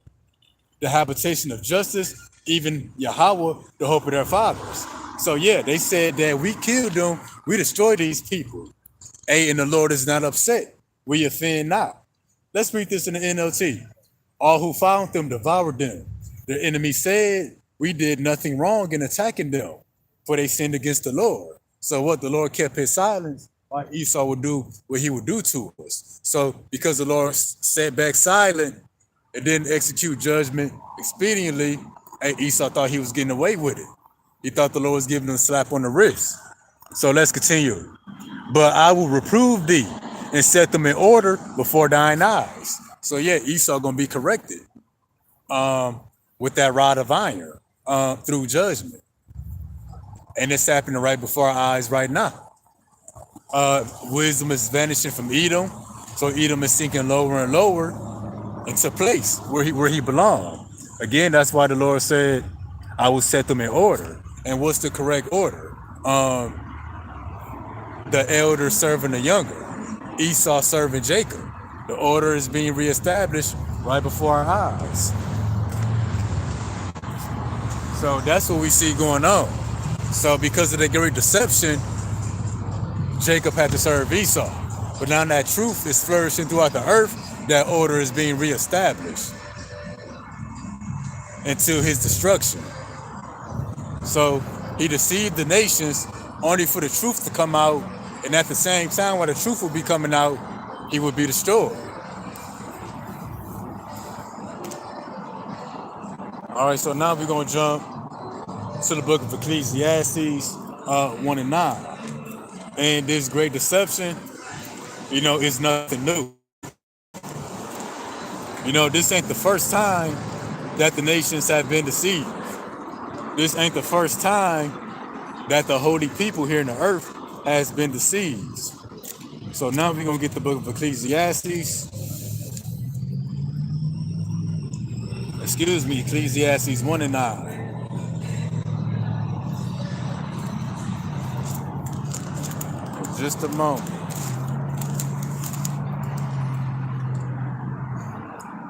the habitation of justice, even Yahweh, the hope of their fathers. So yeah, they said that we killed them, we destroyed these people. And the Lord is not upset. We offend not. Let's read this in the NLT. All who found them devoured them. Their enemy said, we did nothing wrong in attacking them, for they sinned against the Lord. So what? The Lord kept his silence, while Esau would do what he would do to us. So because the Lord sat back silent and didn't execute judgment expediently, Esau thought he was getting away with it. He thought the Lord was giving him a slap on the wrist. So let's continue. But I will reprove thee and set them in order before thine eyes. So yeah, Esau gonna be corrected with that rod of iron through judgment. And it's happening right before our eyes right now. Wisdom is vanishing from Edom. So Edom is sinking lower and lower into place where he belonged. Again, that's why the Lord said, I will set them in order. And what's the correct order? The elder serving the younger. Esau serving Jacob. The order is being reestablished right before our eyes. So that's what we see going on. So because of the great deception, Jacob had to serve Esau. But now that truth is flourishing throughout the earth, that order is being reestablished until his destruction. So he deceived the nations only for the truth to come out, and at the same time, while the truth would be coming out, he would be destroyed. All right, so now we're going to jump to the book of Ecclesiastes 1 and 9. And this great deception, is nothing new. This ain't the first time that the nations have been deceived. This ain't the first time that the holy people here in the earth has been deceived. So now we're going to get the book of Ecclesiastes. Excuse me, Ecclesiastes 1 and 9. Just a moment.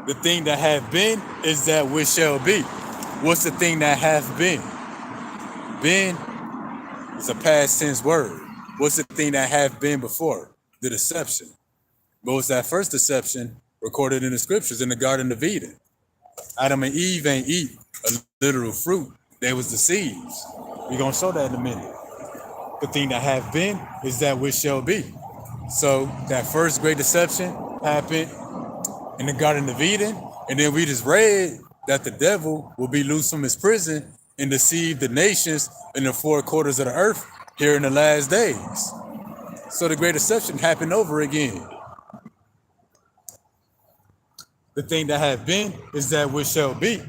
The thing that have been is that which shall be. What's the thing that have been? Been is a past tense word. What's the thing that have been before? The deception. What was that first deception recorded in the scriptures in the Garden of Eden? Adam and Eve ain't eat a literal fruit. They was deceived. We're going to show that in a minute. The thing that have been is that which shall be. So that first great deception happened in the Garden of Eden. And then we just read that the devil will be loose from his prison and deceive the nations in the four quarters of the earth here in the last days. So the great deception happened over again. The thing that have been is that which shall be.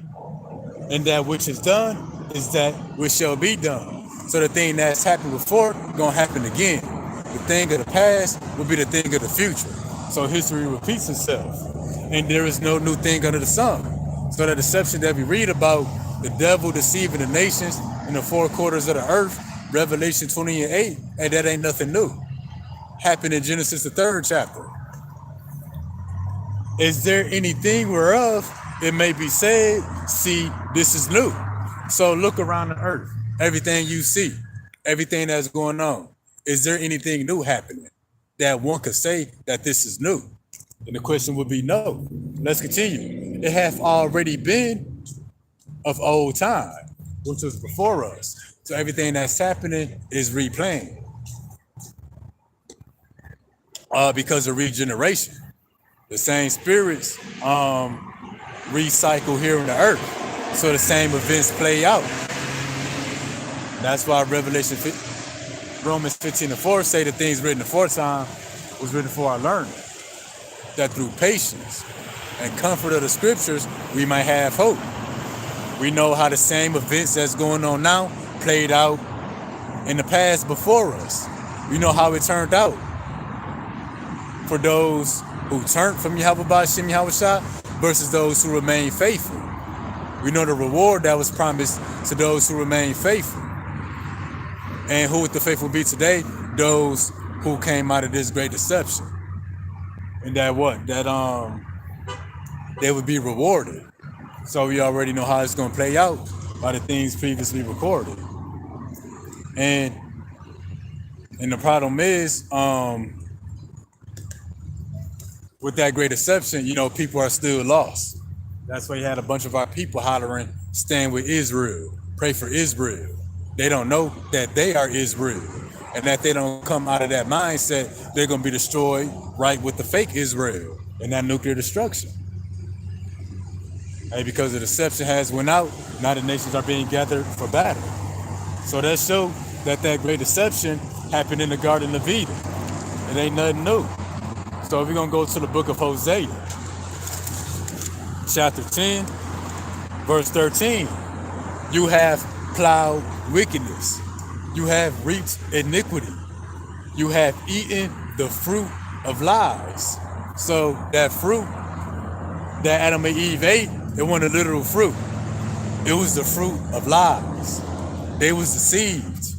And that which is done is that which shall be done. So the thing that's happened before gonna happen again. The thing of the past will be the thing of the future. So history repeats itself. And there is no new thing under the sun. So the deception that we read about, the devil deceiving the nations in the four quarters of the earth, Revelation 20 and 8, and that ain't nothing new. Happened in Genesis the 3rd chapter. Is there anything whereof it may be said, see, this is new? So look around the earth. Everything you see, everything that's going on, is there anything new happening that one could say that this is new? And the question would be no. Let's continue. It hath already been of old time, which was before us. So everything that's happening is replaying because of regeneration. The same spirits recycle here on the earth. So the same events play out. That's why Romans 15 and 4 say the things written aforetime was written for our learning. That through patience and comfort of the scriptures, we might have hope. We know how the same events that's going on now played out in the past before us. We know how it turned out. For those who turned from Yahweh Ba'Shem Yahushua versus those who remain faithful. We know the reward that was promised to those who remain faithful. And who would the faithful be today? Those who came out of this great deception. And that what? That they would be rewarded. So we already know how it's going to play out by the things previously recorded. And the problem is, with that great deception, you know, people are still lost. That's why you had a bunch of our people hollering, stand with Israel, pray for Israel. They don't know that they are Israel, and that they don't come out of that mindset, they're going to be destroyed right with the fake Israel and that nuclear destruction. Hey, because the deception has went out, now the nations are being gathered for battle. So that shows that great deception happened in the Garden of Eden. It ain't nothing new. So we're going to go to the book of Hosea, chapter 10, verse 13. You have plowed wickedness. You have reaped iniquity. You have eaten the fruit of lies. So that fruit that Adam and Eve ate, it wasn't a literal fruit. It was the fruit of lies. They was deceived.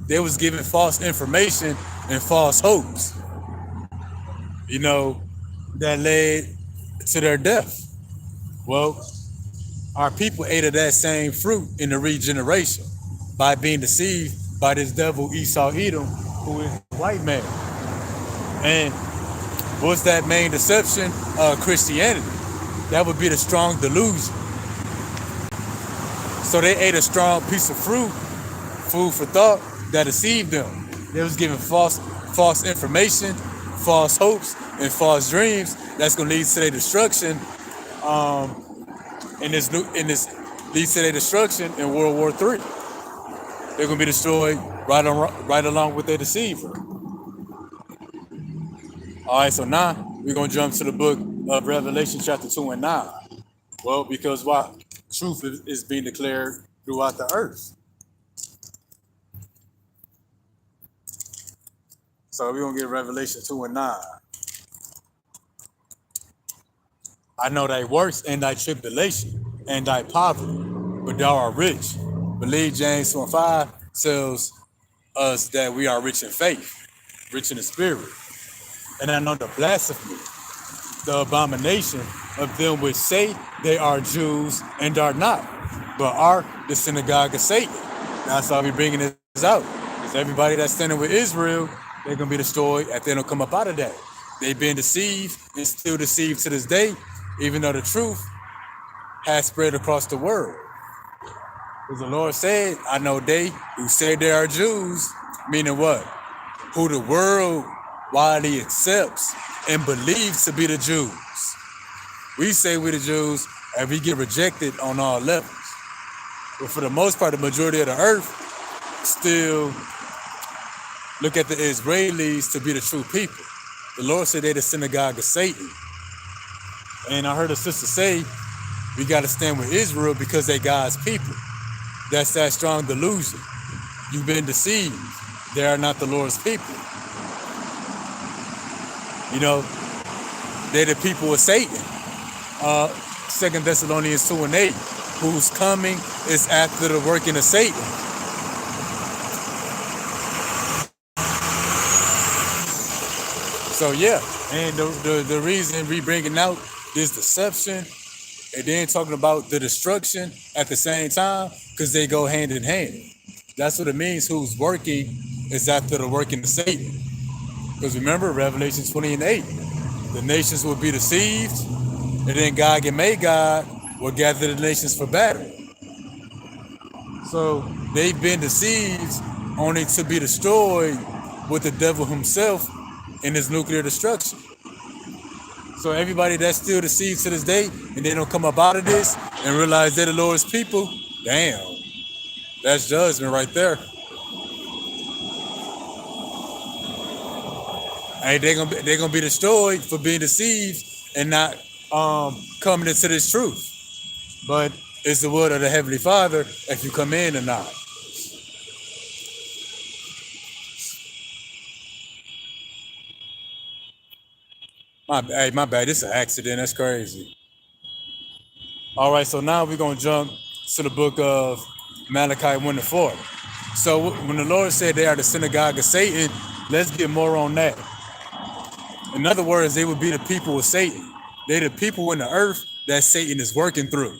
They was given false information and false hopes, you know, that led to their death. Well, our people ate of that same fruit in the regeneration by being deceived by this devil Esau Edom, who is a white man. And what's that main deception? Christianity. That would be the strong delusion. So they ate a strong piece of fruit, food for thought, that deceived them. They was given false information, false hopes, and false dreams that's going to lead to their destruction. And this leads to their destruction in World War III. They're going to be destroyed right along with their deceiver. All right, so now we're going to jump to the book of Revelation chapter 2 and 9. Well, because why? Truth is being declared throughout the earth. So we're going to get Revelation 2 and 9. I know thy works and thy tribulation and thy poverty, but thou art rich. Believe James 2 and 5 tells us that we are rich in faith, rich in the spirit. And I know the blasphemy, the abomination of them which say they are Jews and are not, but are the synagogue of Satan. That's why we're bringing this out. Because everybody that's standing with Israel, they're going to be destroyed and they don't come up out of that. They've been deceived and still deceived to this day, even though the truth has spread across the world. Because the Lord said, I know they who say they are Jews, meaning what? Who the world widely accepts and believes to be the Jews. We say we're the Jews and we get rejected on all levels. But for the most part, the majority of the earth still look at the Israelis to be the true people. The Lord said they're the synagogue of Satan. And I heard a sister say, we got to stand with Israel because they God's people. That's that strong delusion. You've been deceived. They are not the Lord's people. You know, they're the people of Satan. 2 Thessalonians 2 and 8, whose coming is after the working of Satan. So yeah, and the reason we bringing out this deception and then talking about the destruction at the same time, because they go hand in hand. That's what it means, who's working is after the working of Satan. Because remember, Revelation 20 and 8, the nations will be deceived, and then Gog and Magog will gather the nations for battle. So they've been deceived only to be destroyed with the devil himself in his nuclear destruction. So everybody that's still deceived to this day and they don't come up out of this and realize they're the Lord's people, damn, that's judgment right there. And they're gonna be destroyed for being deceived and not coming into this truth. But it's the word of the Heavenly Father if you come in or not. My bad. This is an accident. That's crazy. All right, so now we're going to jump to the book of Malachi 1 to 4. So when the Lord said they are the synagogue of Satan, let's get more on that. In other words, they would be the people of Satan. They're the people in the earth that Satan is working through.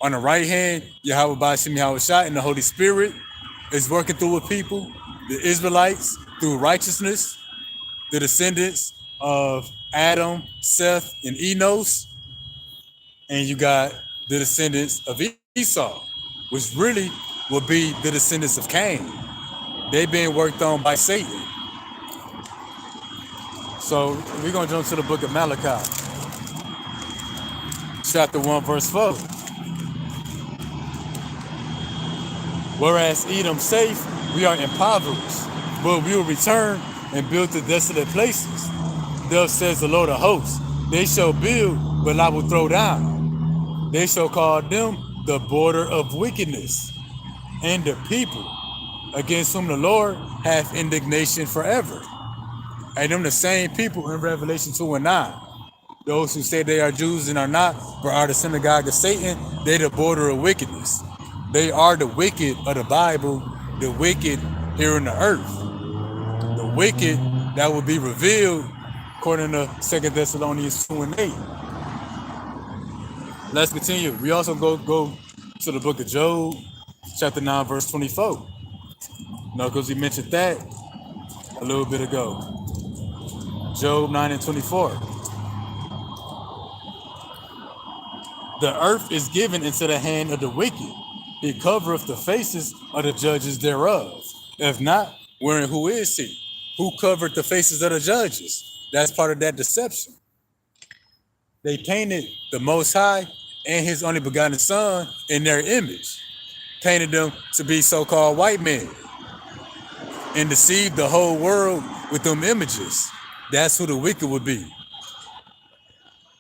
On the right hand, Yahweh Ba'ashem Yahweh Shai and the Holy Spirit is working through with people. The Israelites through righteousness, the descendants of Adam, Seth, and Enos, and you got the descendants of Esau, which really will be the descendants of Cain. They've been worked on by Satan. So we're going to jump to the book of Malachi, chapter 1, verse 4. Whereas Edom safe, we are impoverished, but we will return and build the desolate places. Thus says the Lord of hosts, they shall build, but I will throw down. They shall call them the border of wickedness, and the people against whom the Lord hath indignation forever. And them the same people in Revelation 2 and 9. Those who say they are Jews and are not, but are the synagogue of Satan, they the border of wickedness. They are the wicked of the Bible, the wicked here on the earth. The wicked that will be revealed according to 2 Thessalonians 2 and 8. Let's continue. We also go to the book of Job, chapter 9, verse 24. No, because we mentioned that a little bit ago. Job 9 and 24. The earth is given into the hand of the wicked. He covereth the faces of the judges thereof. If not, wherein who is he? Who covered the faces of the judges? That's part of that deception. They painted the Most High and his only begotten Son in their image. Painted them to be so-called white men. And deceived the whole world with them images. That's who the wicked would be.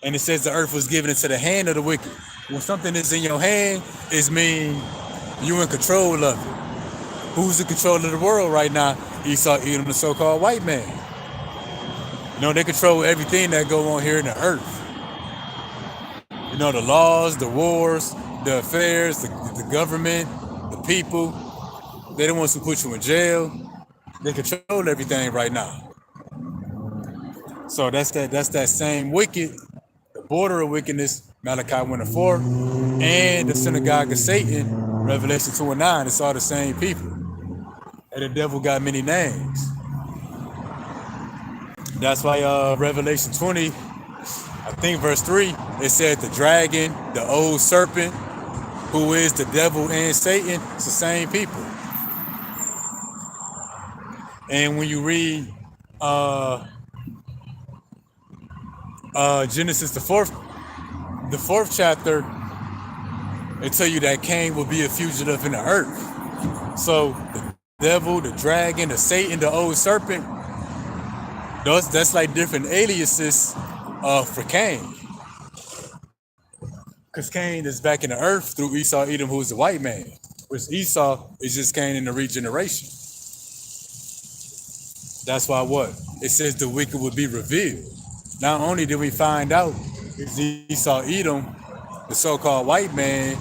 And it says the earth was given into the hand of the wicked. When something is in your hand, it means you in control of it. Who's in control of the world right now? Esau, Edom, the so-called white man. You know, they control everything that go on here in the earth. You know, the laws, the wars, the affairs, the government, the people. They're the ones who put you in jail. They control everything right now. So that's that same wicked, the border of wickedness, Malachi 1:4, and the synagogue of Satan, Revelation 2:9. It's all the same people. And the devil got many names. That's why Revelation 20, I think verse 3, it said the dragon, the old serpent, who is the devil and Satan, it's the same people. And when you read Genesis the fourth chapter, it tell you that Cain will be a fugitive in the earth. So the devil, the dragon, the Satan, the old serpent, that's like different aliases for Cain. Because Cain is back in the earth through Esau, Edom, who is the white man. Whereas Esau is just Cain in the regeneration. That's why what? It says the wicked will be revealed. Not only did we find out it's Esau, Edom, the so-called white man,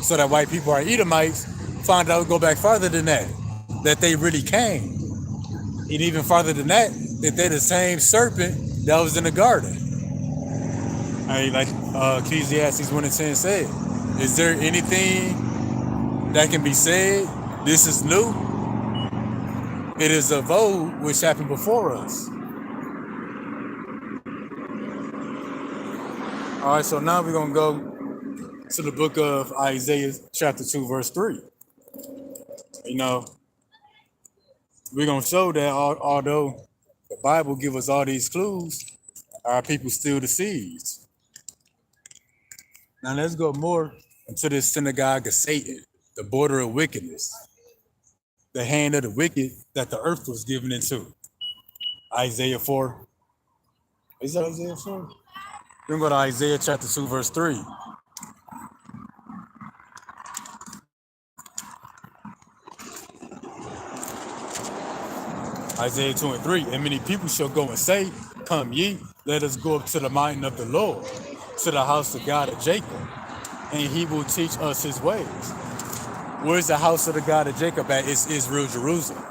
so that white people are Edomites, find out, go back farther than that they really came. And even farther than that they're the same serpent that was in the garden. I mean, like Ecclesiastes 1:10 said, is there anything that can be said? This is new. It is of old, which happened before us. All right, so now we're going to go to the book of Isaiah, chapter 2, verse 3. You know, we're going to show that although the Bible gives us all these clues, our people still deceived. Now let's go more into this synagogue of Satan, the border of wickedness, the hand of the wicked that the earth was given into. Isaiah 4. Is that Isaiah 4? We're going to go to Isaiah chapter 2, verse 3. Isaiah 2:3. And many people shall go and say, come ye, let us go up to the mountain of the Lord, to the house of God of Jacob, and he will teach us his ways. Where's the house of the God of Jacob at? It's Israel, Jerusalem.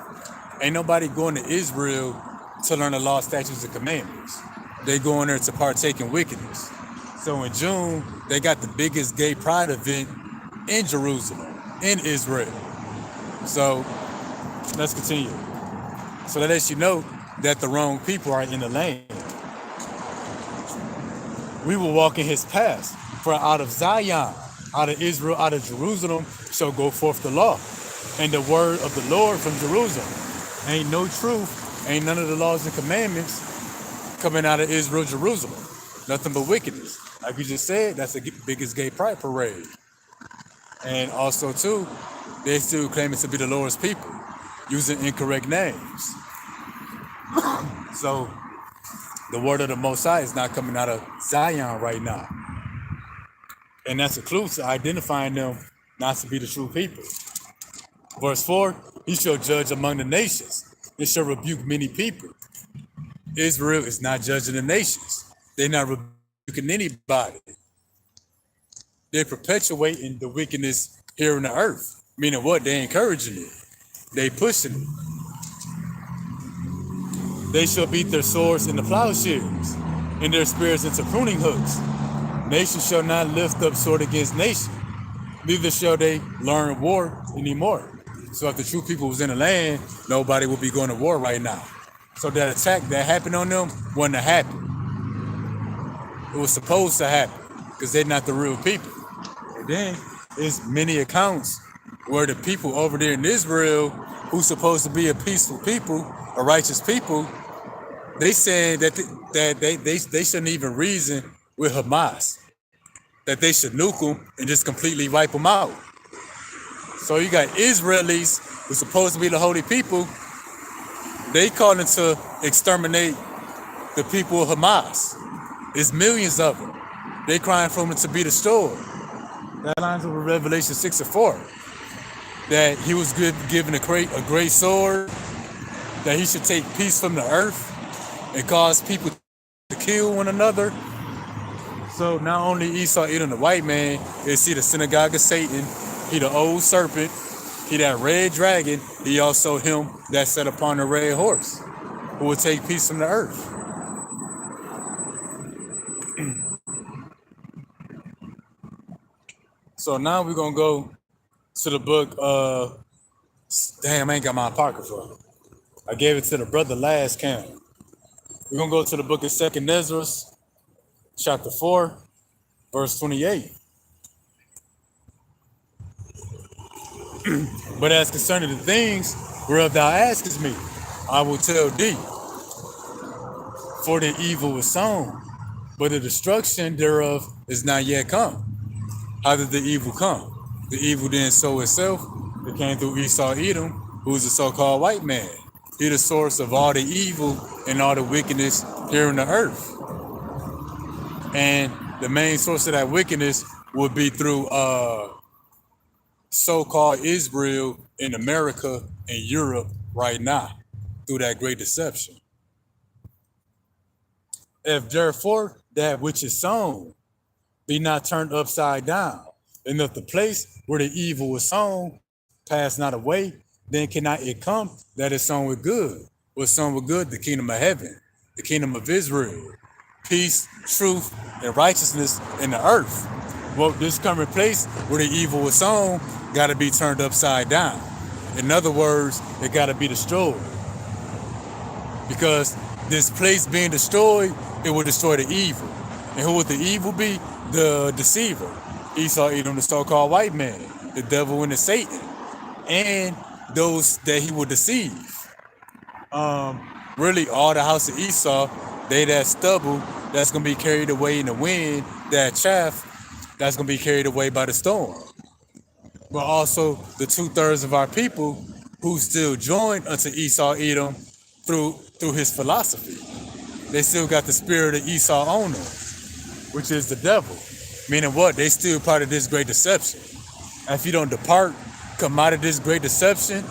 Ain't nobody going to Israel to learn the law, statutes, and commandments. They go in there to partake in wickedness. So in June, they got the biggest gay pride event in Jerusalem, in Israel. So let's continue. So that lets you know that the wrong people are in the land. We will walk in his paths, for out of Zion, out of Israel, out of Jerusalem shall go forth the law, and the word of the Lord from Jerusalem. Ain't no truth, ain't none of the laws and commandments coming out of Israel, Jerusalem. Nothing but wickedness. Like we just said, that's the biggest gay pride parade. And also too, they still claiming to be the Lord's people, using incorrect names. So the word of the Most High is not coming out of Zion right now. And that's a clue to identifying them not to be the true people. Verse 4, he shall judge among the nations, and shall rebuke many people. Israel is not judging the nations. They're not rebuking anybody. They're perpetuating the wickedness here on the earth. Meaning what? They're encouraging it. They pushing it. They shall beat their swords into plowshares, and their spears into pruning hooks. Nation shall not lift up sword against nation, neither shall they learn war anymore. So if the true people was in the land, nobody would be going to war right now. So that attack that happened on them wasn't to happen. It was supposed to happen, because they're not the real people. And then there's many accounts where the people over there in Israel, who's supposed to be a peaceful people, a righteous people, they said that they shouldn't even reason with Hamas, that they should nuke them and just completely wipe them out. So you got Israelis who's supposed to be the holy people, they calling to exterminate the people of Hamas. It's millions of them. They crying for him to be destroyed. That lines up with Revelation 6 and 4. That he was given a great sword, that he should take peace from the earth and cause people to kill one another. So not only Esau, Edom, the white man, is he the synagogue of Satan, he the old serpent, he that red dragon, he also him that sat upon the red horse, who will take peace from the earth. So now we're gonna go to the book damn, I ain't got my apocrypha. I gave it to the brother last camp. We're gonna go to the book of 2nd Ezra, chapter 4, verse 28. But as concerning the things whereof thou askest me, I will tell thee. For the evil is sown, but the destruction thereof is not yet come. How did the evil come? The evil didn't sow itself. It came through Esau Edom, who's a so-called white man. He's the source of all the evil and all the wickedness here on the earth. And the main source of that wickedness would be through so-called Israel in America and Europe right now, through that great deception. If therefore that which is sown be not turned upside down, and if the place where the evil was sown pass not away, then cannot it come that is sown with good. What's sown with good? The kingdom of heaven, the kingdom of Israel, peace, truth, and righteousness in the earth. Well, this coming place where the evil was sown got to be turned upside down. In other words, it got to be destroyed. Because this place being destroyed, it will destroy the evil. And who would the evil be? The deceiver. Esau, Edom, the so-called white man, the devil and the Satan, and those that he will deceive. Really, all the house of Esau, they that stubble, that's going to be carried away in the wind, that chaff, that's going to be carried away by the storm. But also the 2/3 of our people who still join unto Esau, Edom, through his philosophy. They still got the spirit of Esau on them, which is the devil. Meaning what? They still part of this great deception. And if you don't depart, come out of this great deception,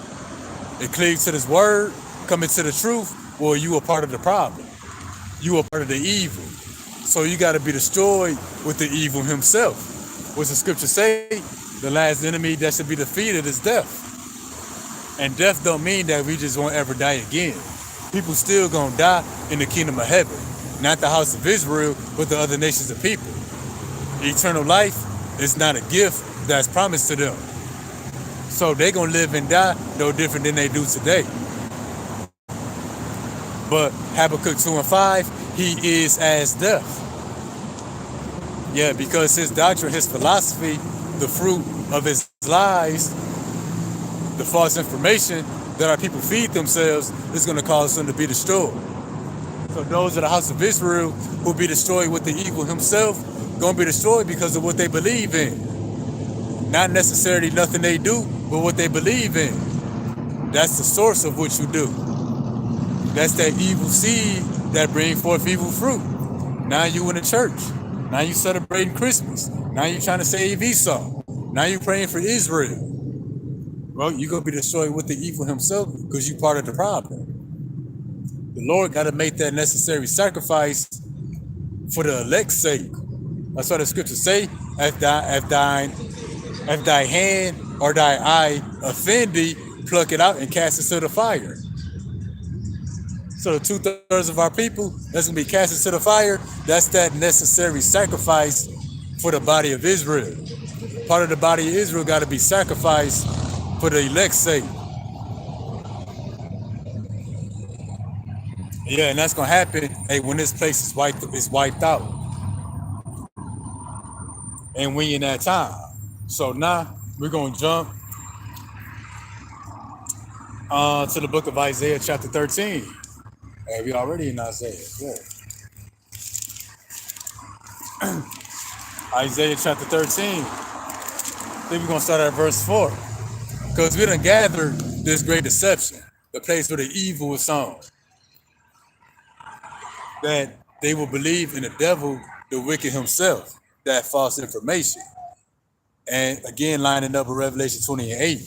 and cleave to this word, come into the truth, well, you are part of the problem. You are part of the evil. So you got to be destroyed with the evil himself. What's the scripture say? The last enemy that should be defeated is death. And death don't mean that we just won't ever die again. People still gonna die in the kingdom of heaven. Not the house of Israel, but the other nations of people. Eternal life is not a gift that's promised to them. So they gonna live and die no different than they do today. But Habakkuk 2 and 5, he is as death. Yeah, because his doctrine, his philosophy, the fruit of his lies, the false information that our people feed themselves is going to cause them to be destroyed. So those of the house of Israel who be destroyed with the evil himself, going to be destroyed because of what they believe in. Not necessarily nothing they do, but what they believe in. That's the source of what you do. That's that evil seed that brings forth evil fruit. Now you in the church. Now you celebrating Christmas. Now you trying to save Esau. Now you praying for Israel. Well, you're going to be destroyed with the evil himself because you're part of the problem. The Lord got to make that necessary sacrifice for the elect's sake. That's what the scriptures say. If thy hand or thy eye offend thee, pluck it out and cast it to the fire. So the 2/3 of our people that's going to be cast into the fire, that's that necessary sacrifice for the body of Israel. Part of the body of Israel got to be sacrificed for the elect's sake. Yeah, and that's gonna happen, hey, when this place is wiped out. And we in that time. So now we're gonna jump to the book of Isaiah chapter 13. Hey, we already in Isaiah. Yeah. Isaiah chapter 13. I think we're gonna start at verse 4. Because we done gathered this great deception, the place where the evil was sown. That they will believe in the devil, the wicked himself, that false information. And again, lining up with Revelation 20 and 8,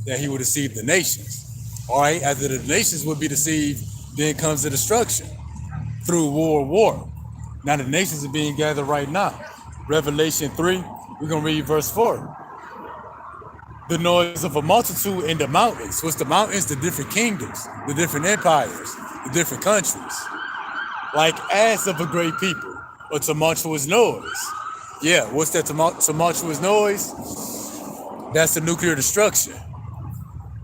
that he will deceive the nations. All right, after the nations will be deceived, then comes the destruction through war. Now the nations are being gathered right now. Revelation 3, we're going to read verse 4. The noise of a multitude in the mountains. What's the mountains? The different kingdoms, the different empires, the different countries. Like as of a great people, a tumultuous noise. Yeah, what's that tumultuous noise? That's the nuclear destruction.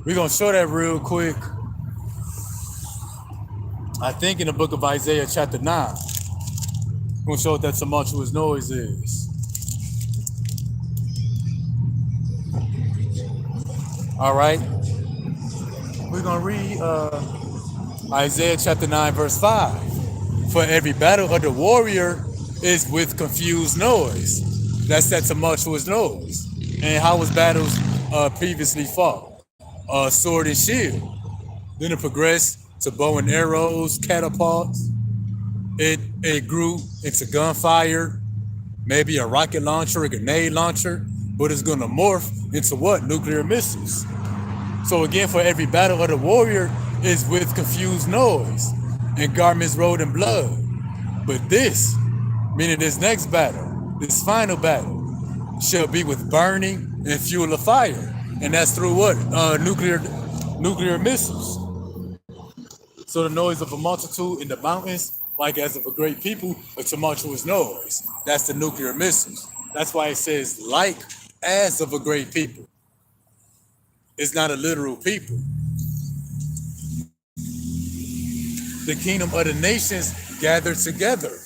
We're going to show that real quick. I think in the book of Isaiah chapter 9. We're going to show what that tumultuous noise is. All right. We're going to read Isaiah chapter 9 verse 5. For every battle of the warrior is with confused noise. That's that tumultuous noise. And how was battles previously fought? Sword and shield. Then it progressed to bow and arrows, catapults. It grew into gunfire, maybe a rocket launcher, a grenade launcher, but it's going to morph into what? Nuclear missiles. So again, for every battle of the warrior is with confused noise and garments rolled in blood. But this, meaning this next battle, this final battle, shall be with burning and fuel of fire. And that's through what? Nuclear missiles. So the noise of a multitude in the mountains, like as of a great people, a tumultuous noise. That's the nuclear missiles. That's why it says like as of a great people. It's not a literal people. The kingdom of the nations gathered together.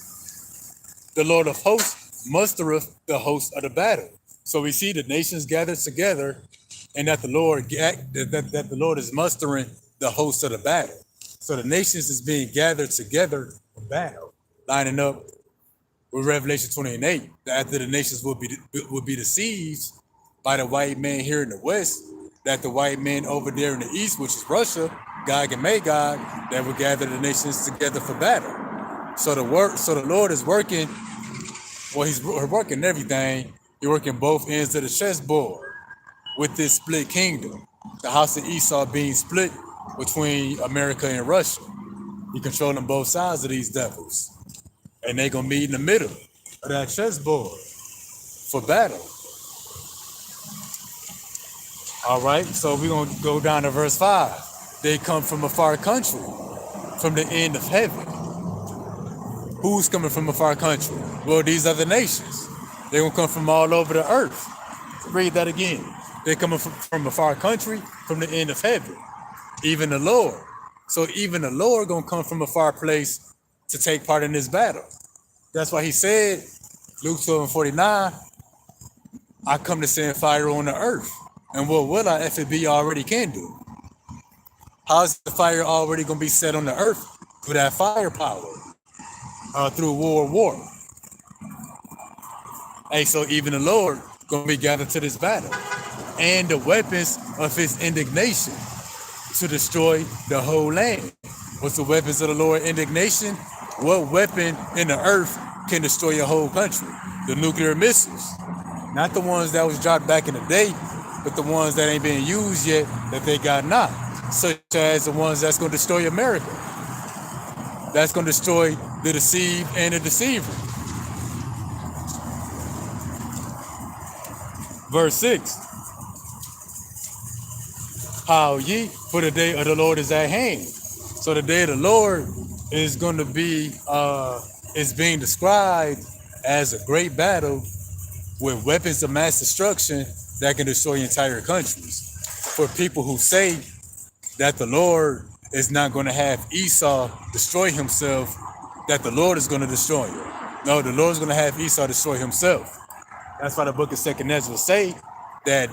The Lord of hosts mustereth the host of the battle. So we see the nations gathered together, and that the Lord that the Lord is mustering the host of the battle. So the nations is being gathered together for battle, lining up with Revelation 20 and 8. After the nations will be deceived by the white man here in the west, that the white men over there in the east, which is Russia, Gog and Magog, that will gather the nations together for battle. So the Lord is working. Well, he's working everything. He's working both ends of the chessboard with this split kingdom. The house of Esau being split between America and Russia. He controlling both sides of these devils. And they're going to meet in the middle of that chessboard for battle. All right, so we're going to go down to verse 5. They come from a far country, from the end of heaven. Who's coming from a far country? Well, these are the nations. They're going to come from all over the earth. Read that again. They're coming from a far country, from the end of heaven. Even the Lord. So even the Lord going to come from a far place to take part in this battle. That's why he said, Luke 12:49, I come to send fire on the earth. And what will I if it be already can do? How's the fire already going to be set on the earth? Through that firepower. Through war. Hey, so even the Lord going to be gathered to this battle. And the weapons of his indignation to destroy the whole land. What's the weapons of the Lord indignation? What weapon in the earth can destroy a whole country? The nuclear missiles. Not the ones that was dropped back in the day, but the ones that ain't being used yet that they got now. Such as the ones that's going to destroy America. That's going to destroy the deceived and the deceiver. Verse 6. How ye, for the day of the Lord is at hand. So the day of the Lord is going to be, is being described as a great battle with weapons of mass destruction that can destroy entire countries. For people who say that the Lord is not going to have Esau destroy himself, that the Lord is going to destroy him. No, the Lord is going to have Esau destroy himself. That's why the book of 2nd Ezra say that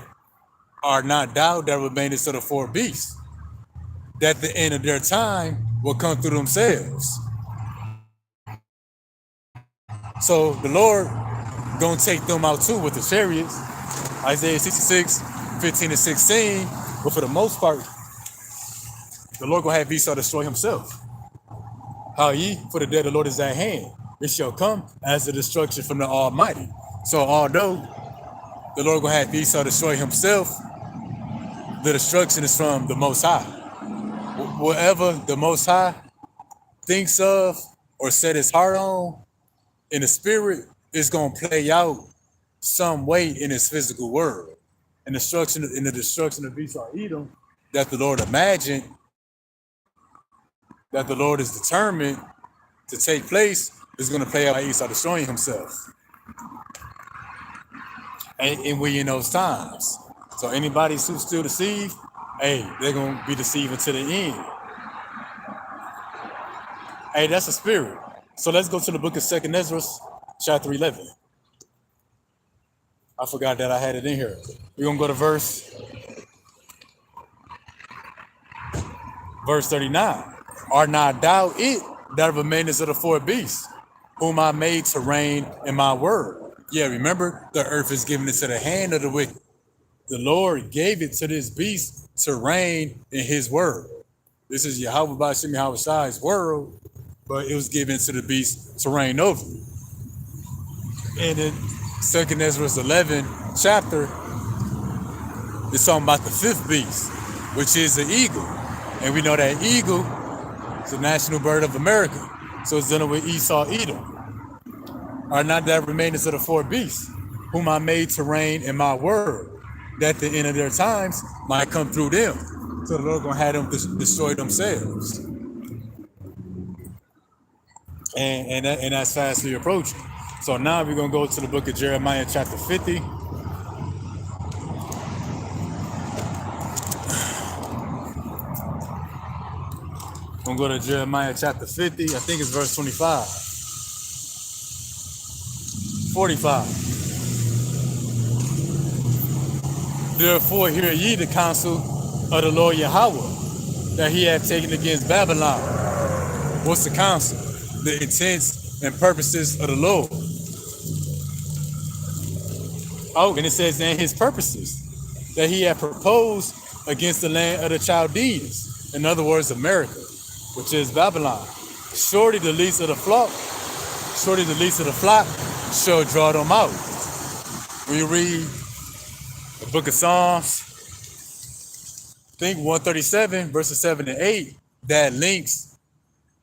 are not thou that remainest of the four beasts, that the end of their time will come through themselves. So the Lord gonna take them out too with the chariots. Isaiah 66:15-16. But for the most part, the Lord gonna have Esau destroy himself. How ye, for the day of the Lord is at hand. it shall come as a destruction from the Almighty. So although the Lord gonna have Esau destroy himself, the destruction is from the Most High. Whatever the Most High thinks of or set his heart on in the spirit is gonna play out some way in his physical world. And the destruction of Esau Edom that the Lord imagined, that the Lord is determined to take place, is going to play out by Esau destroying himself. And we in those times. So anybody who's still deceived, hey, they're going to be deceived until the end. Hey, that's a spirit. So let's go to the book of 2nd Ezra, chapter 11. I forgot that I had it in here. We're going to go to verse 39. Are not thou it that remainest of the four beasts, whom I made to reign in my word? Yeah, remember, the earth is given into the hand of the wicked. The Lord gave it to this beast to reign in his word. This is Yahweh Ba'Shem Yahweh Shai's world, but it was given to the beast to reign over it. And in 2nd Ezra 11 chapter, it's talking about the fifth beast, which is the eagle. And we know that eagle is the national bird of America. So it's dealing with Esau Edom. Are not that remainers of the four beasts, whom I made to reign in my word, that the end of their times might come through them. So the Lord gonna have them destroy themselves. And that's fastly approaching. So now we're gonna go to the book of Jeremiah chapter 50. We're gonna go to Jeremiah chapter 50. I think it's verse 25. 45. Therefore hear ye the counsel of the Lord Yahweh that he hath taken against Babylon. What's the counsel? The intents and purposes of the Lord. Oh, and it says, and his purposes that he had proposed against the land of the Chaldeans. In other words, America, which is Babylon. Surely the least of the flock shall draw them out. When you read the book of Psalms, I think 137, verses 7 and 8, that links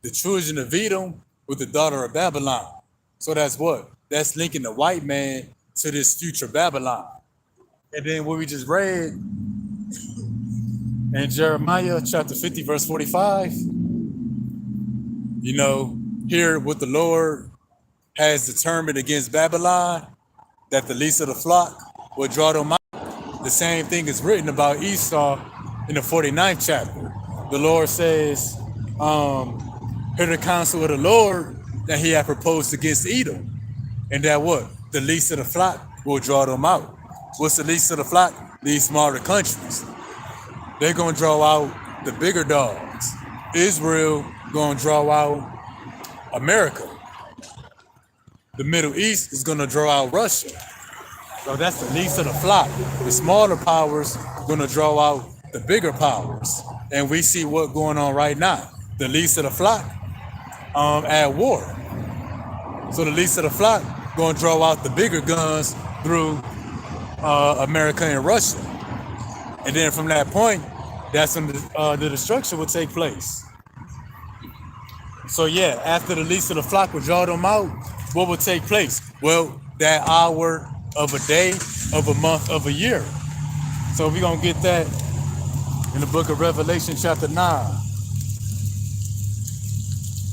the children of Edom with the daughter of Babylon. So that's what? That's linking the white man to this future Babylon. And then what we just read in Jeremiah chapter 50, verse 45, you know, here what the Lord has determined against Babylon, that the least of the flock will draw them out. The same thing is written about Esau in the 49th chapter. The Lord says, hear the counsel of the Lord that he had proposed against Edom. And that what? The least of the flock will draw them out. What's the least of the flock? These smaller countries. They're going to draw out the bigger dogs. Israel going to draw out America. The Middle East is going to draw out Russia. So that's the least of the flock. The smaller powers are going to draw out the bigger powers. And we see what's going on right now. The least of the flock at war. So the least of the flock going to draw out the bigger guns through America and Russia. And then from that point, that's when the destruction will take place. So yeah, after the least of the flock will draw them out, what will take place? Well, that hour of a day, of a month, of a year. So we're going to get that in the book of Revelation chapter 9.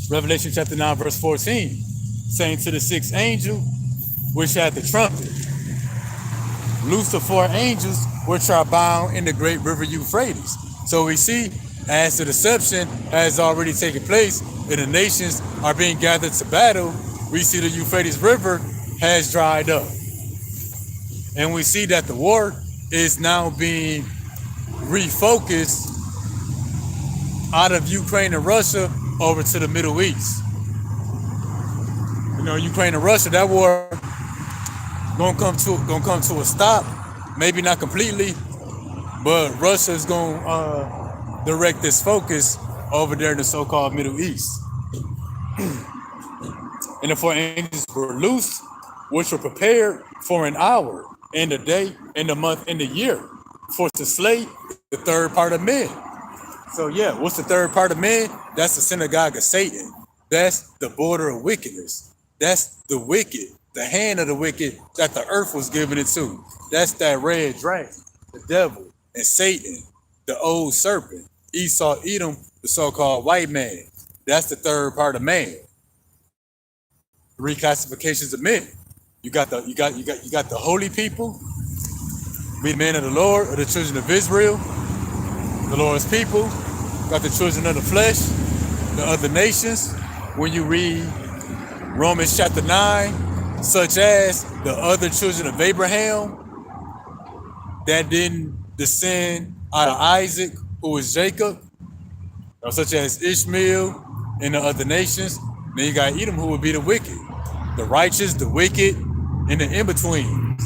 Revelation chapter 9 verse 14. Saying to the sixth angel, which had the trumpet, loose the four angels which are bound in the great river Euphrates. So we see as the deception has already taken place and the nations are being gathered to battle, we see the Euphrates River has dried up. And we see that the war is now being refocused out of Ukraine and Russia over to the Middle East. You know, Ukraine and Russia, that war gonna come to a stop. Maybe not completely, but Russia is gonna direct this focus over there in the so-called Middle East. And the four angels were loosed, which were prepared for an hour, and a day, and a month, and a year, for to slay the third part of men. So yeah, what's the third part of men? That's the synagogue of Satan. That's the border of wickedness. That's the wicked, the hand of the wicked that the earth was given it to. That's that red dragon, the devil, and Satan, the old serpent. Esau, Edom, the so-called white man. That's the third part of man. Three classifications of men. You got the holy people, be the men of the Lord, or the children of Israel, the Lord's people. You got the children of the flesh, the other nations. When you read Romans chapter 9, such as the other children of Abraham that didn't descend out of Isaac, who was Jacob, or such as Ishmael and the other nations. Then you got Edom, who would be the wicked, the righteous, the wicked, and the in-between.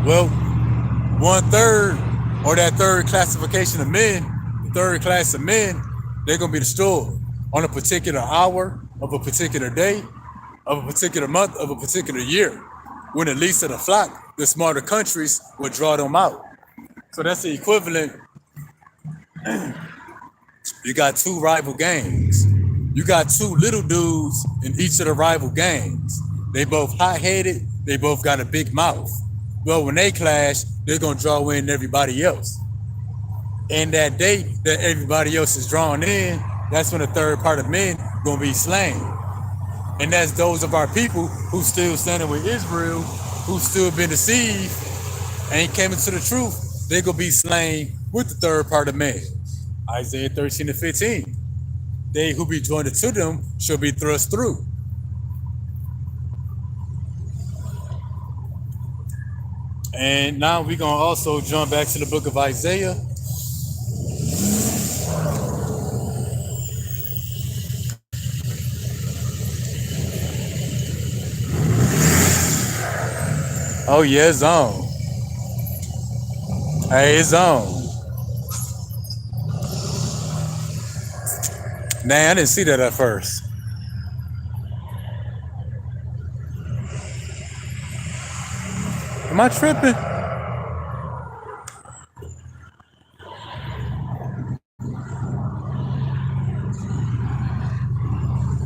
Well, 1/3, or that third classification of men, the third class of men, they're going to be destroyed on a particular hour of a particular day, of a particular month, of a particular year, when the least of the flock, the smarter countries, will draw them out. So that's the equivalent. You got two rival gangs. You got two little dudes in each of the rival gangs. They both hot-headed. They both got a big mouth. Well, when they clash, they're going to draw in everybody else. And that day that everybody else is drawn in, that's when the third part of men going to be slain. And that's those of our people who still standing with Israel, who still been deceived, ain't came into the truth. They're going to be slain with the third part of man. Isaiah 13-15. They who be joined to them shall be thrust through. And now we're going to also jump back to the book of Isaiah. Oh yeah, it's on. Hey, it's on. Nah, I didn't see that at first. Am I tripping?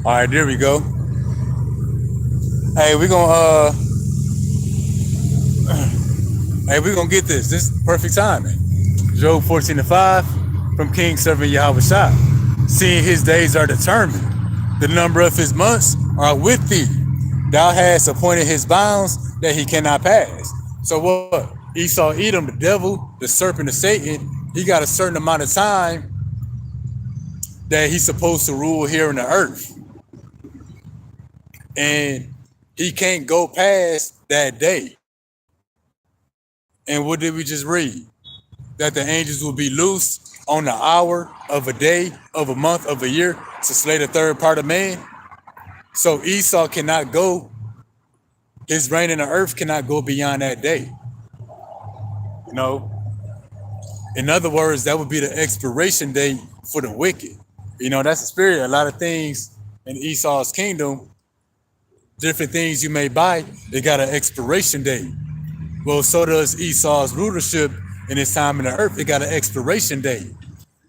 All right, there we go. Hey, we're gonna get this. This is perfect timing. Job 14-5 from King Servant Yahweh Shah. Seeing his days are determined, the number of his months are with thee. Thou hast appointed his bounds that he cannot pass. So what? Esau, Edom, the devil, the serpent of Satan, he got a certain amount of time that he's supposed to rule here on the earth. And he can't go past that day. And what did we just read? That the angels will be loosed on the hour of a day, of a month, of a year, to slay the third part of man. So Esau cannot go, his reign in the earth cannot go beyond that day. You know, in other words, that would be the expiration date for the wicked. You know, that's the spirit. A lot of things in Esau's kingdom, different things you may buy, they got an expiration date. Well, so does Esau's rulership in his time in the earth. It got an expiration date.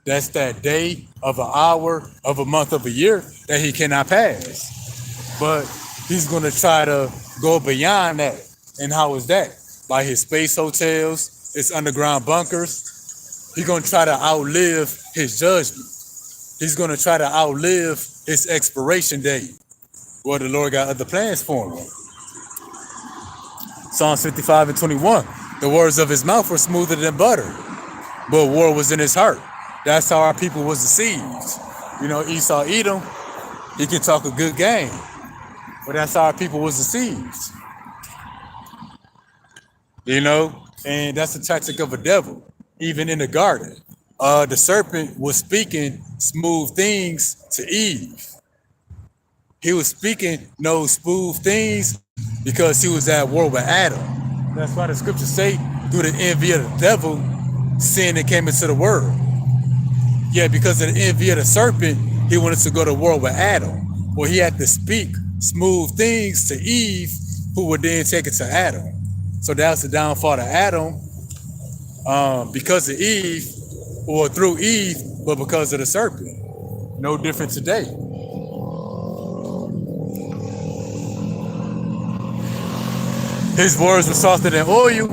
That's that day of an hour, of a month, of a year that he cannot pass. But he's going to try to go beyond that. And how is that? By his space hotels, his underground bunkers. He's going to try to outlive his judgment. He's going to try to outlive his expiration date. Well, the Lord got other plans for him. Psalms 55-21. The words of his mouth were smoother than butter, but war was in his heart. That's how our people was deceived. You know, Esau, Edom, he can talk a good game, but that's how our people was deceived. You know, and that's the tactic of a devil, even in the garden. The serpent was speaking smooth things to Eve. He was speaking no smooth things because he was at war with Adam. That's why the scriptures say, through the envy of the devil, sin that came into the world. Yeah, because of the envy of the serpent, he wanted to go to war with Adam. Well, he had to speak smooth things to Eve, who would then take it to Adam. So that was the downfall to Adam, because of Eve, or through Eve, but because of the serpent. No different today. His words were softer than oil,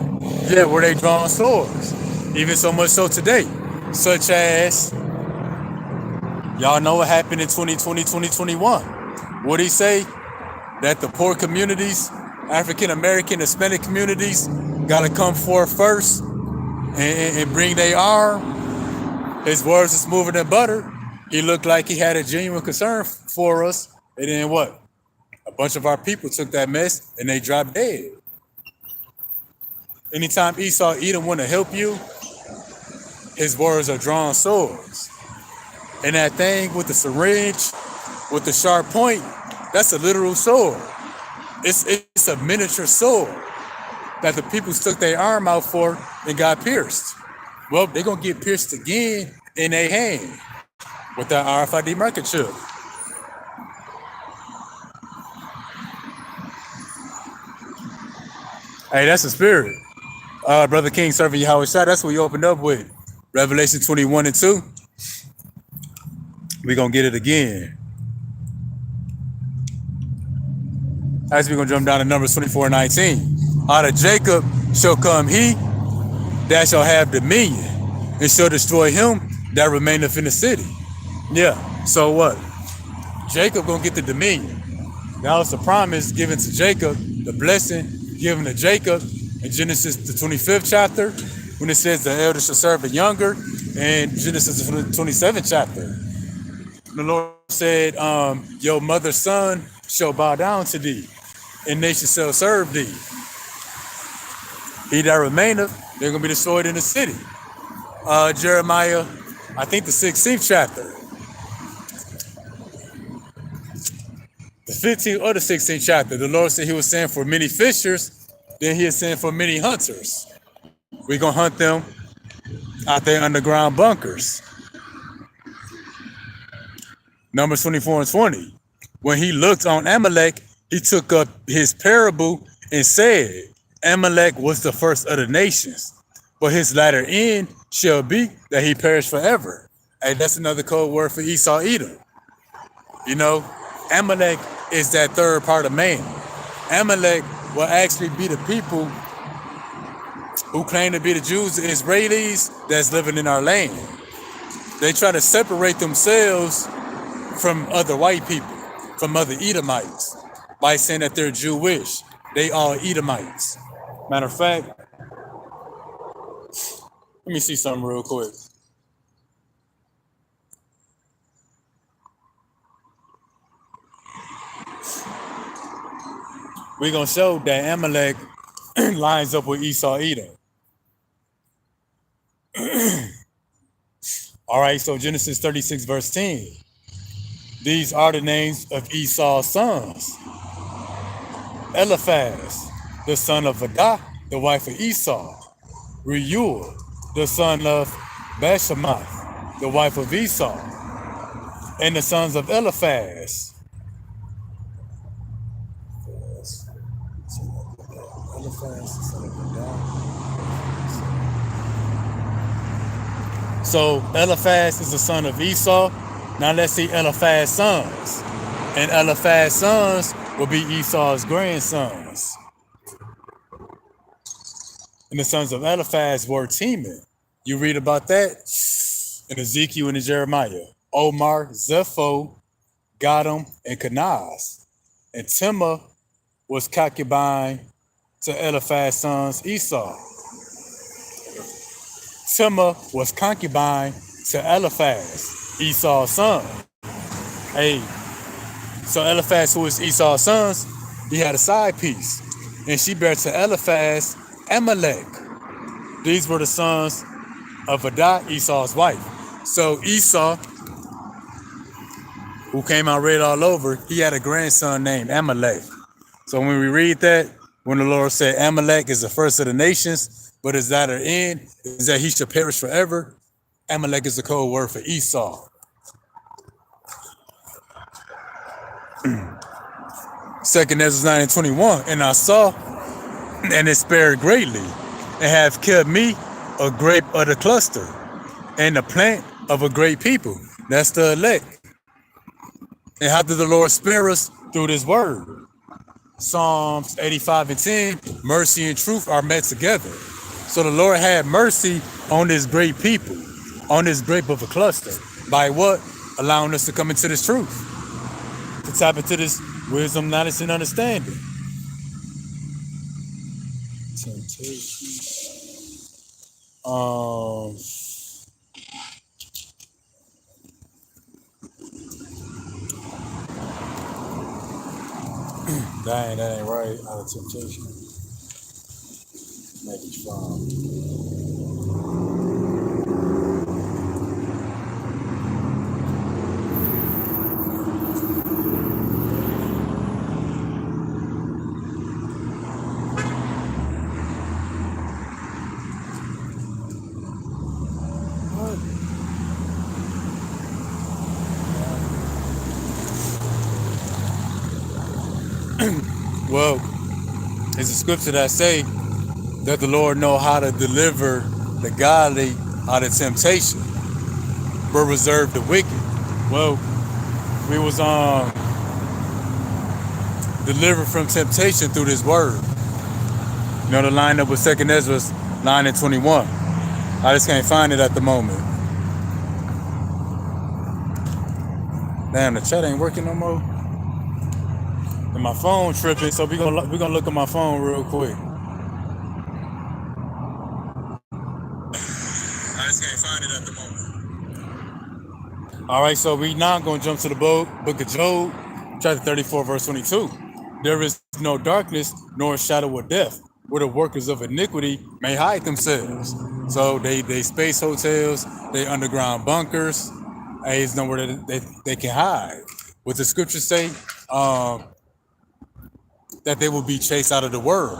yet were they drawn swords. Even so much so today, such as, y'all know what happened in 2020, 2021. What did he say? That the poor communities, African American, Hispanic communities, gotta come forth first and bring their arm. His words are smoother than butter. He looked like he had a genuine concern for us. And then what? A bunch of our people took that mess and they dropped dead. Anytime Esau, Edom want to help you, his words are drawn swords. And that thing with the syringe, with the sharp point, that's a literal sword. It's a miniature sword that the people stuck their arm out for and got pierced. Well, they're going to get pierced again in their hand with that RFID market chip. Hey, that's the spirit. Brother King serving Yahweh Shah. That's what we opened up with. Revelation 21 and 2. We're going to get it again. As we're going to jump down to Numbers 24 and 19. Out of Jacob shall come he that shall have dominion, and shall destroy him that remaineth in the city. Yeah, so what? Jacob going to get the dominion. That was the promise given to Jacob, the blessing given to Jacob in Genesis, the 25th chapter, when it says the elder shall serve the younger, and Genesis, the 27th chapter. The Lord said, your mother's son shall bow down to thee, and nations shall serve thee. He that remaineth, they're going to be destroyed in the city. Jeremiah, I think the 16th chapter. The 15th or the 16th chapter, the Lord said he was sent for many fishers, then he is sent for many hunters. We're going to hunt them out there underground bunkers. Numbers 24 and 20. When he looked on Amalek, he took up his parable and said, Amalek was the first of the nations, but his latter end shall be that he perish forever. Hey, that's another code word for Esau, Edom. You know, Amalek is that third part of man. Amalek will actually be the people who claim to be the Jews, the Israelis that's living in our land. They try to separate themselves from other white people, from other Edomites, by saying that they're Jewish. They all Edomites. Matter of fact, let me see something real quick. We're going to show that Amalek lines up with Esau, Edom. All right, so Genesis 36, verse 10. These are the names of Esau's sons. Eliphaz, the son of Adah, the wife of Esau. Reuel, the son of Bashemath, the wife of Esau. And the sons of Eliphaz. So Eliphaz is the son of Esau. Now let's see Eliphaz's sons. And Eliphaz's sons will be Esau's grandsons. And the sons of Eliphaz were Teman. You read about that in Ezekiel and in Jeremiah. Omar, Zepho, Gadam, and Kenaz. And Timah was concubine to Eliphaz's sons Esau. Timah was concubine to Eliphaz, Esau's son. Hey, so Eliphaz, who is Esau's sons, he had a side piece. And she bare to Eliphaz Amalek. These were the sons of Adah, Esau's wife. So Esau, who came out red all over, he had a grandson named Amalek. So when we read that, when the Lord said Amalek is the first of the nations, but his latter end is that he shall perish forever, Amalek is the code word for Esau. Second Ezra 9 and 21. And I saw and it spared greatly, and have kept me a grape of the cluster, and the plant of a great people. That's the elect. And how did the Lord spare us? Through this word. Psalms 85 and 10, mercy and truth are met together. So the Lord had mercy on this great people, on this grape of a cluster. By what? Allowing us to come into this truth, to tap into this wisdom, knowledge, and understanding. Temptation. That ain't right. Out of temptation. Maybe from. Well, it's a scripture that say that the Lord know how to deliver the godly out of temptation, but reserve the wicked. Well, we was delivered from temptation through this word. You know, the line up with Second Ezra 9 and 21. I just can't find it at the moment. Damn, the chat ain't working no more. And my phone tripping, so we gonna look at my phone real quick. I just can't find it at the moment. All right, so we now gonna jump to the book of Job, chapter 34, verse 22. There is no darkness nor shadow of death, where the workers of iniquity may hide themselves. So they space hotels, they underground bunkers. There's nowhere that they can hide. What the scriptures say, that they will be chased out of the world.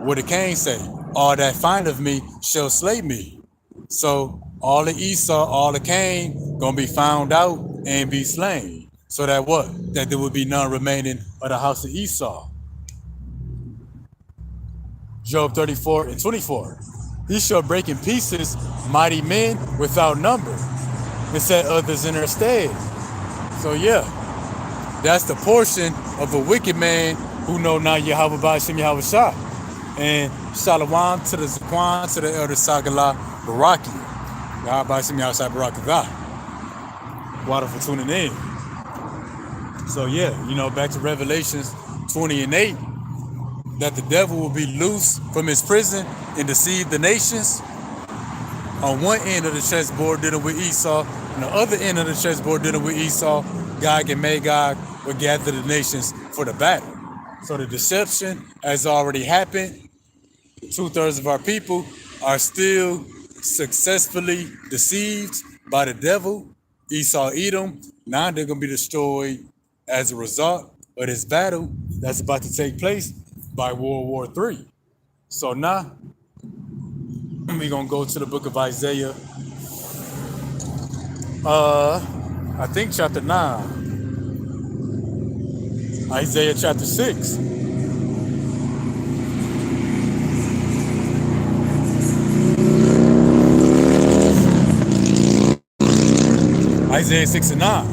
What did Cain say? All that find of me shall slay me. So all the Esau, all the Cain, gonna be found out and be slain. So that what? That there will be none remaining of the house of Esau. Job 34 and 24. He shall break in pieces mighty men without number, and set others in their stead. So yeah, that's the portion of a wicked man who know not Yahweh Ba'ashem Yahweh Shah. And Shalom to the Zaquan, to the elder Sagala Baraki. Yahweh Ba'ashem Yahweh Shah Barakatah. Water for tuning in. So yeah, you know, back to Revelations 20 and 8, that the devil will be loose from his prison and deceive the nations. On one end of the chessboard dealing with Esau, and the other end of the chessboard dealing with Esau, Gog and Magog will gather the nations for the battle. So the deception has already happened. 2/3 of our people are still successfully deceived by the devil, Esau, Edom. Now they're going to be destroyed as a result of this battle that's about to take place by World War III. So now we're going to go to the book of Isaiah. I think chapter 9. Isaiah chapter 6. Isaiah 6 and 9.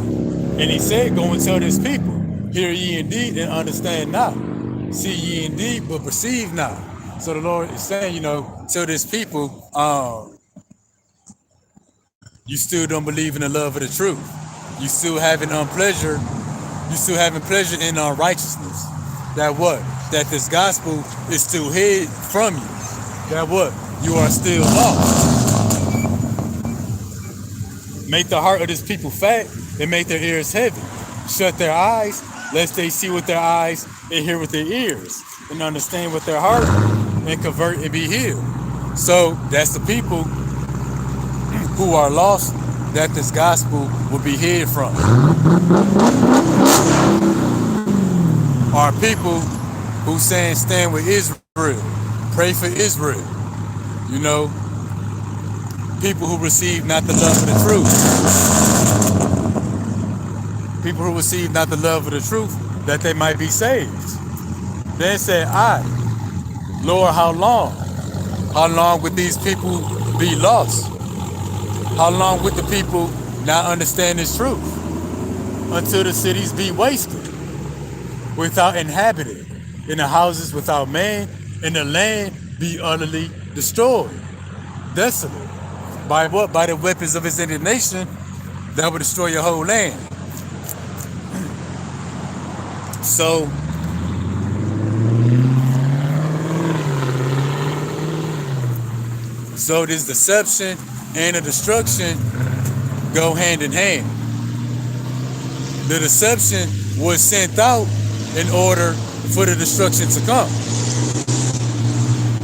And he said, go and tell this people, hear ye indeed and understand not. See ye indeed, but perceive not. So the Lord is saying, you know, tell this people, you still don't believe in the love of the truth. You still having pleasure. You still having pleasure in unrighteousness. That what? That this gospel is still hid from you. That what? You are still lost. Make the heart of this people fat and make their ears heavy. Shut their eyes, lest they see with their eyes and hear with their ears, and understand with their heart and convert and be healed. So that's the people who are lost, that this gospel will be hid from. Are people who saying stand with Israel, pray for Israel. You know, people who receive not the love of the truth. people who receive not the love of the truth, that they might be saved. Then said I, Lord, how long? How long would these people be lost? How long would the people not understand this truth? Until the cities be wasted, without inhabited, and the houses without man, and the land be utterly destroyed, desolate. By what? By the weapons of his indignation that will destroy your whole land. So this deception and the destruction go hand in hand. The deception was sent out in order for the destruction to come.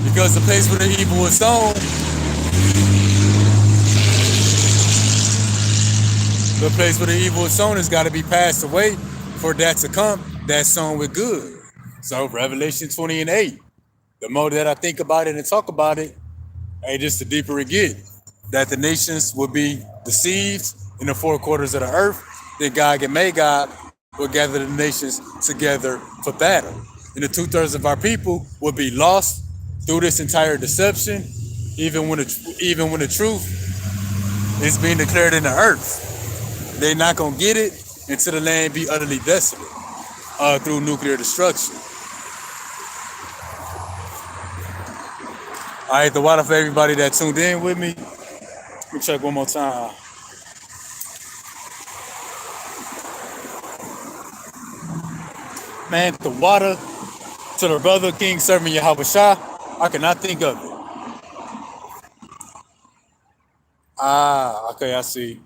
Because the place where the evil was sown, has got to be passed away for that to come, that's sown with good. So Revelation 20:8, the more that I think about it and talk about it, hey, just the deeper it gets, that the nations will be deceived in the four quarters of the earth, then Gog and Magog will gather the nations together for battle. And the 2/3 of our people will be lost through this entire deception, even when the truth is being declared in the earth. They're not going to get it until the land be utterly desolate through nuclear destruction. All right, the water for everybody that tuned in with me. Let me check one more time. Man, the water to the brother King serving Yahweh Shah, I cannot think of it. Okay, I see.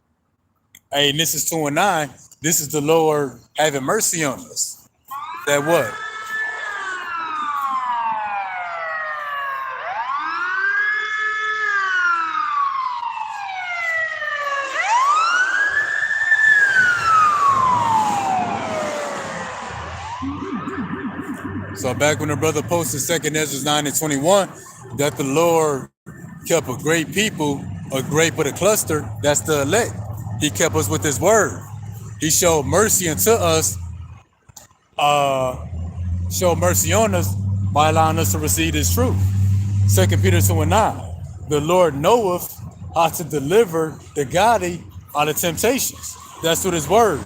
Hey, this is 2 and 9. This is the Lord having mercy on us. That what? So back when the brother posted 2nd Ezra 9:21, that the Lord kept a great people, a great but a cluster, that's the elect. He kept us with his word. He showed mercy unto us, showed mercy on us by allowing us to receive his truth. 2 Peter 2:9, the Lord knoweth how to deliver the godly out of temptations. That's with his word.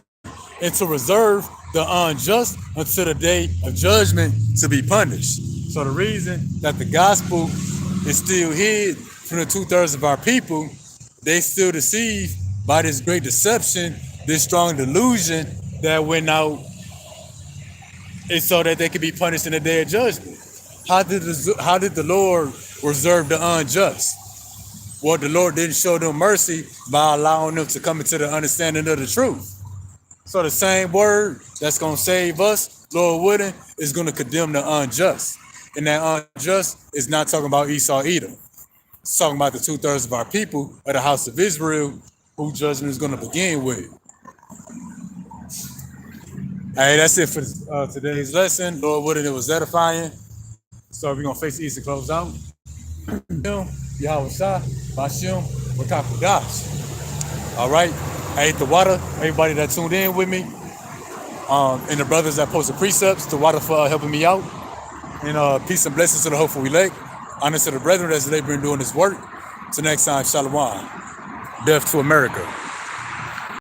And to reserve the unjust until the day of judgment to be punished. So the reason that the gospel is still hid from the 2/3 of our people, they still deceived by this great deception, this strong delusion that went out, is so that they could be punished in the day of judgment. How did the Lord reserve the unjust? Well, the Lord didn't show them mercy by allowing them to come into the understanding of the truth. So the same word that's going to save us, Lord willing, is going to condemn the unjust. And that unjust is not talking about Esau Edom. It's talking about the 2/3 of our people of the house of Israel, who judgment is going to begin with. Hey, that's it for today's lesson. Lord willing, it was edifying. So we're going to face the east and close out. Yahweh Shah, Bashim, Wakakudash. All right. I ate the water. Everybody that tuned in with me. And the brothers that posted precepts, the water for helping me out. And peace and blessings to the hopeful elect. Honor to the brethren that's laboring doing this work. Till next time, Shalom. Death to America.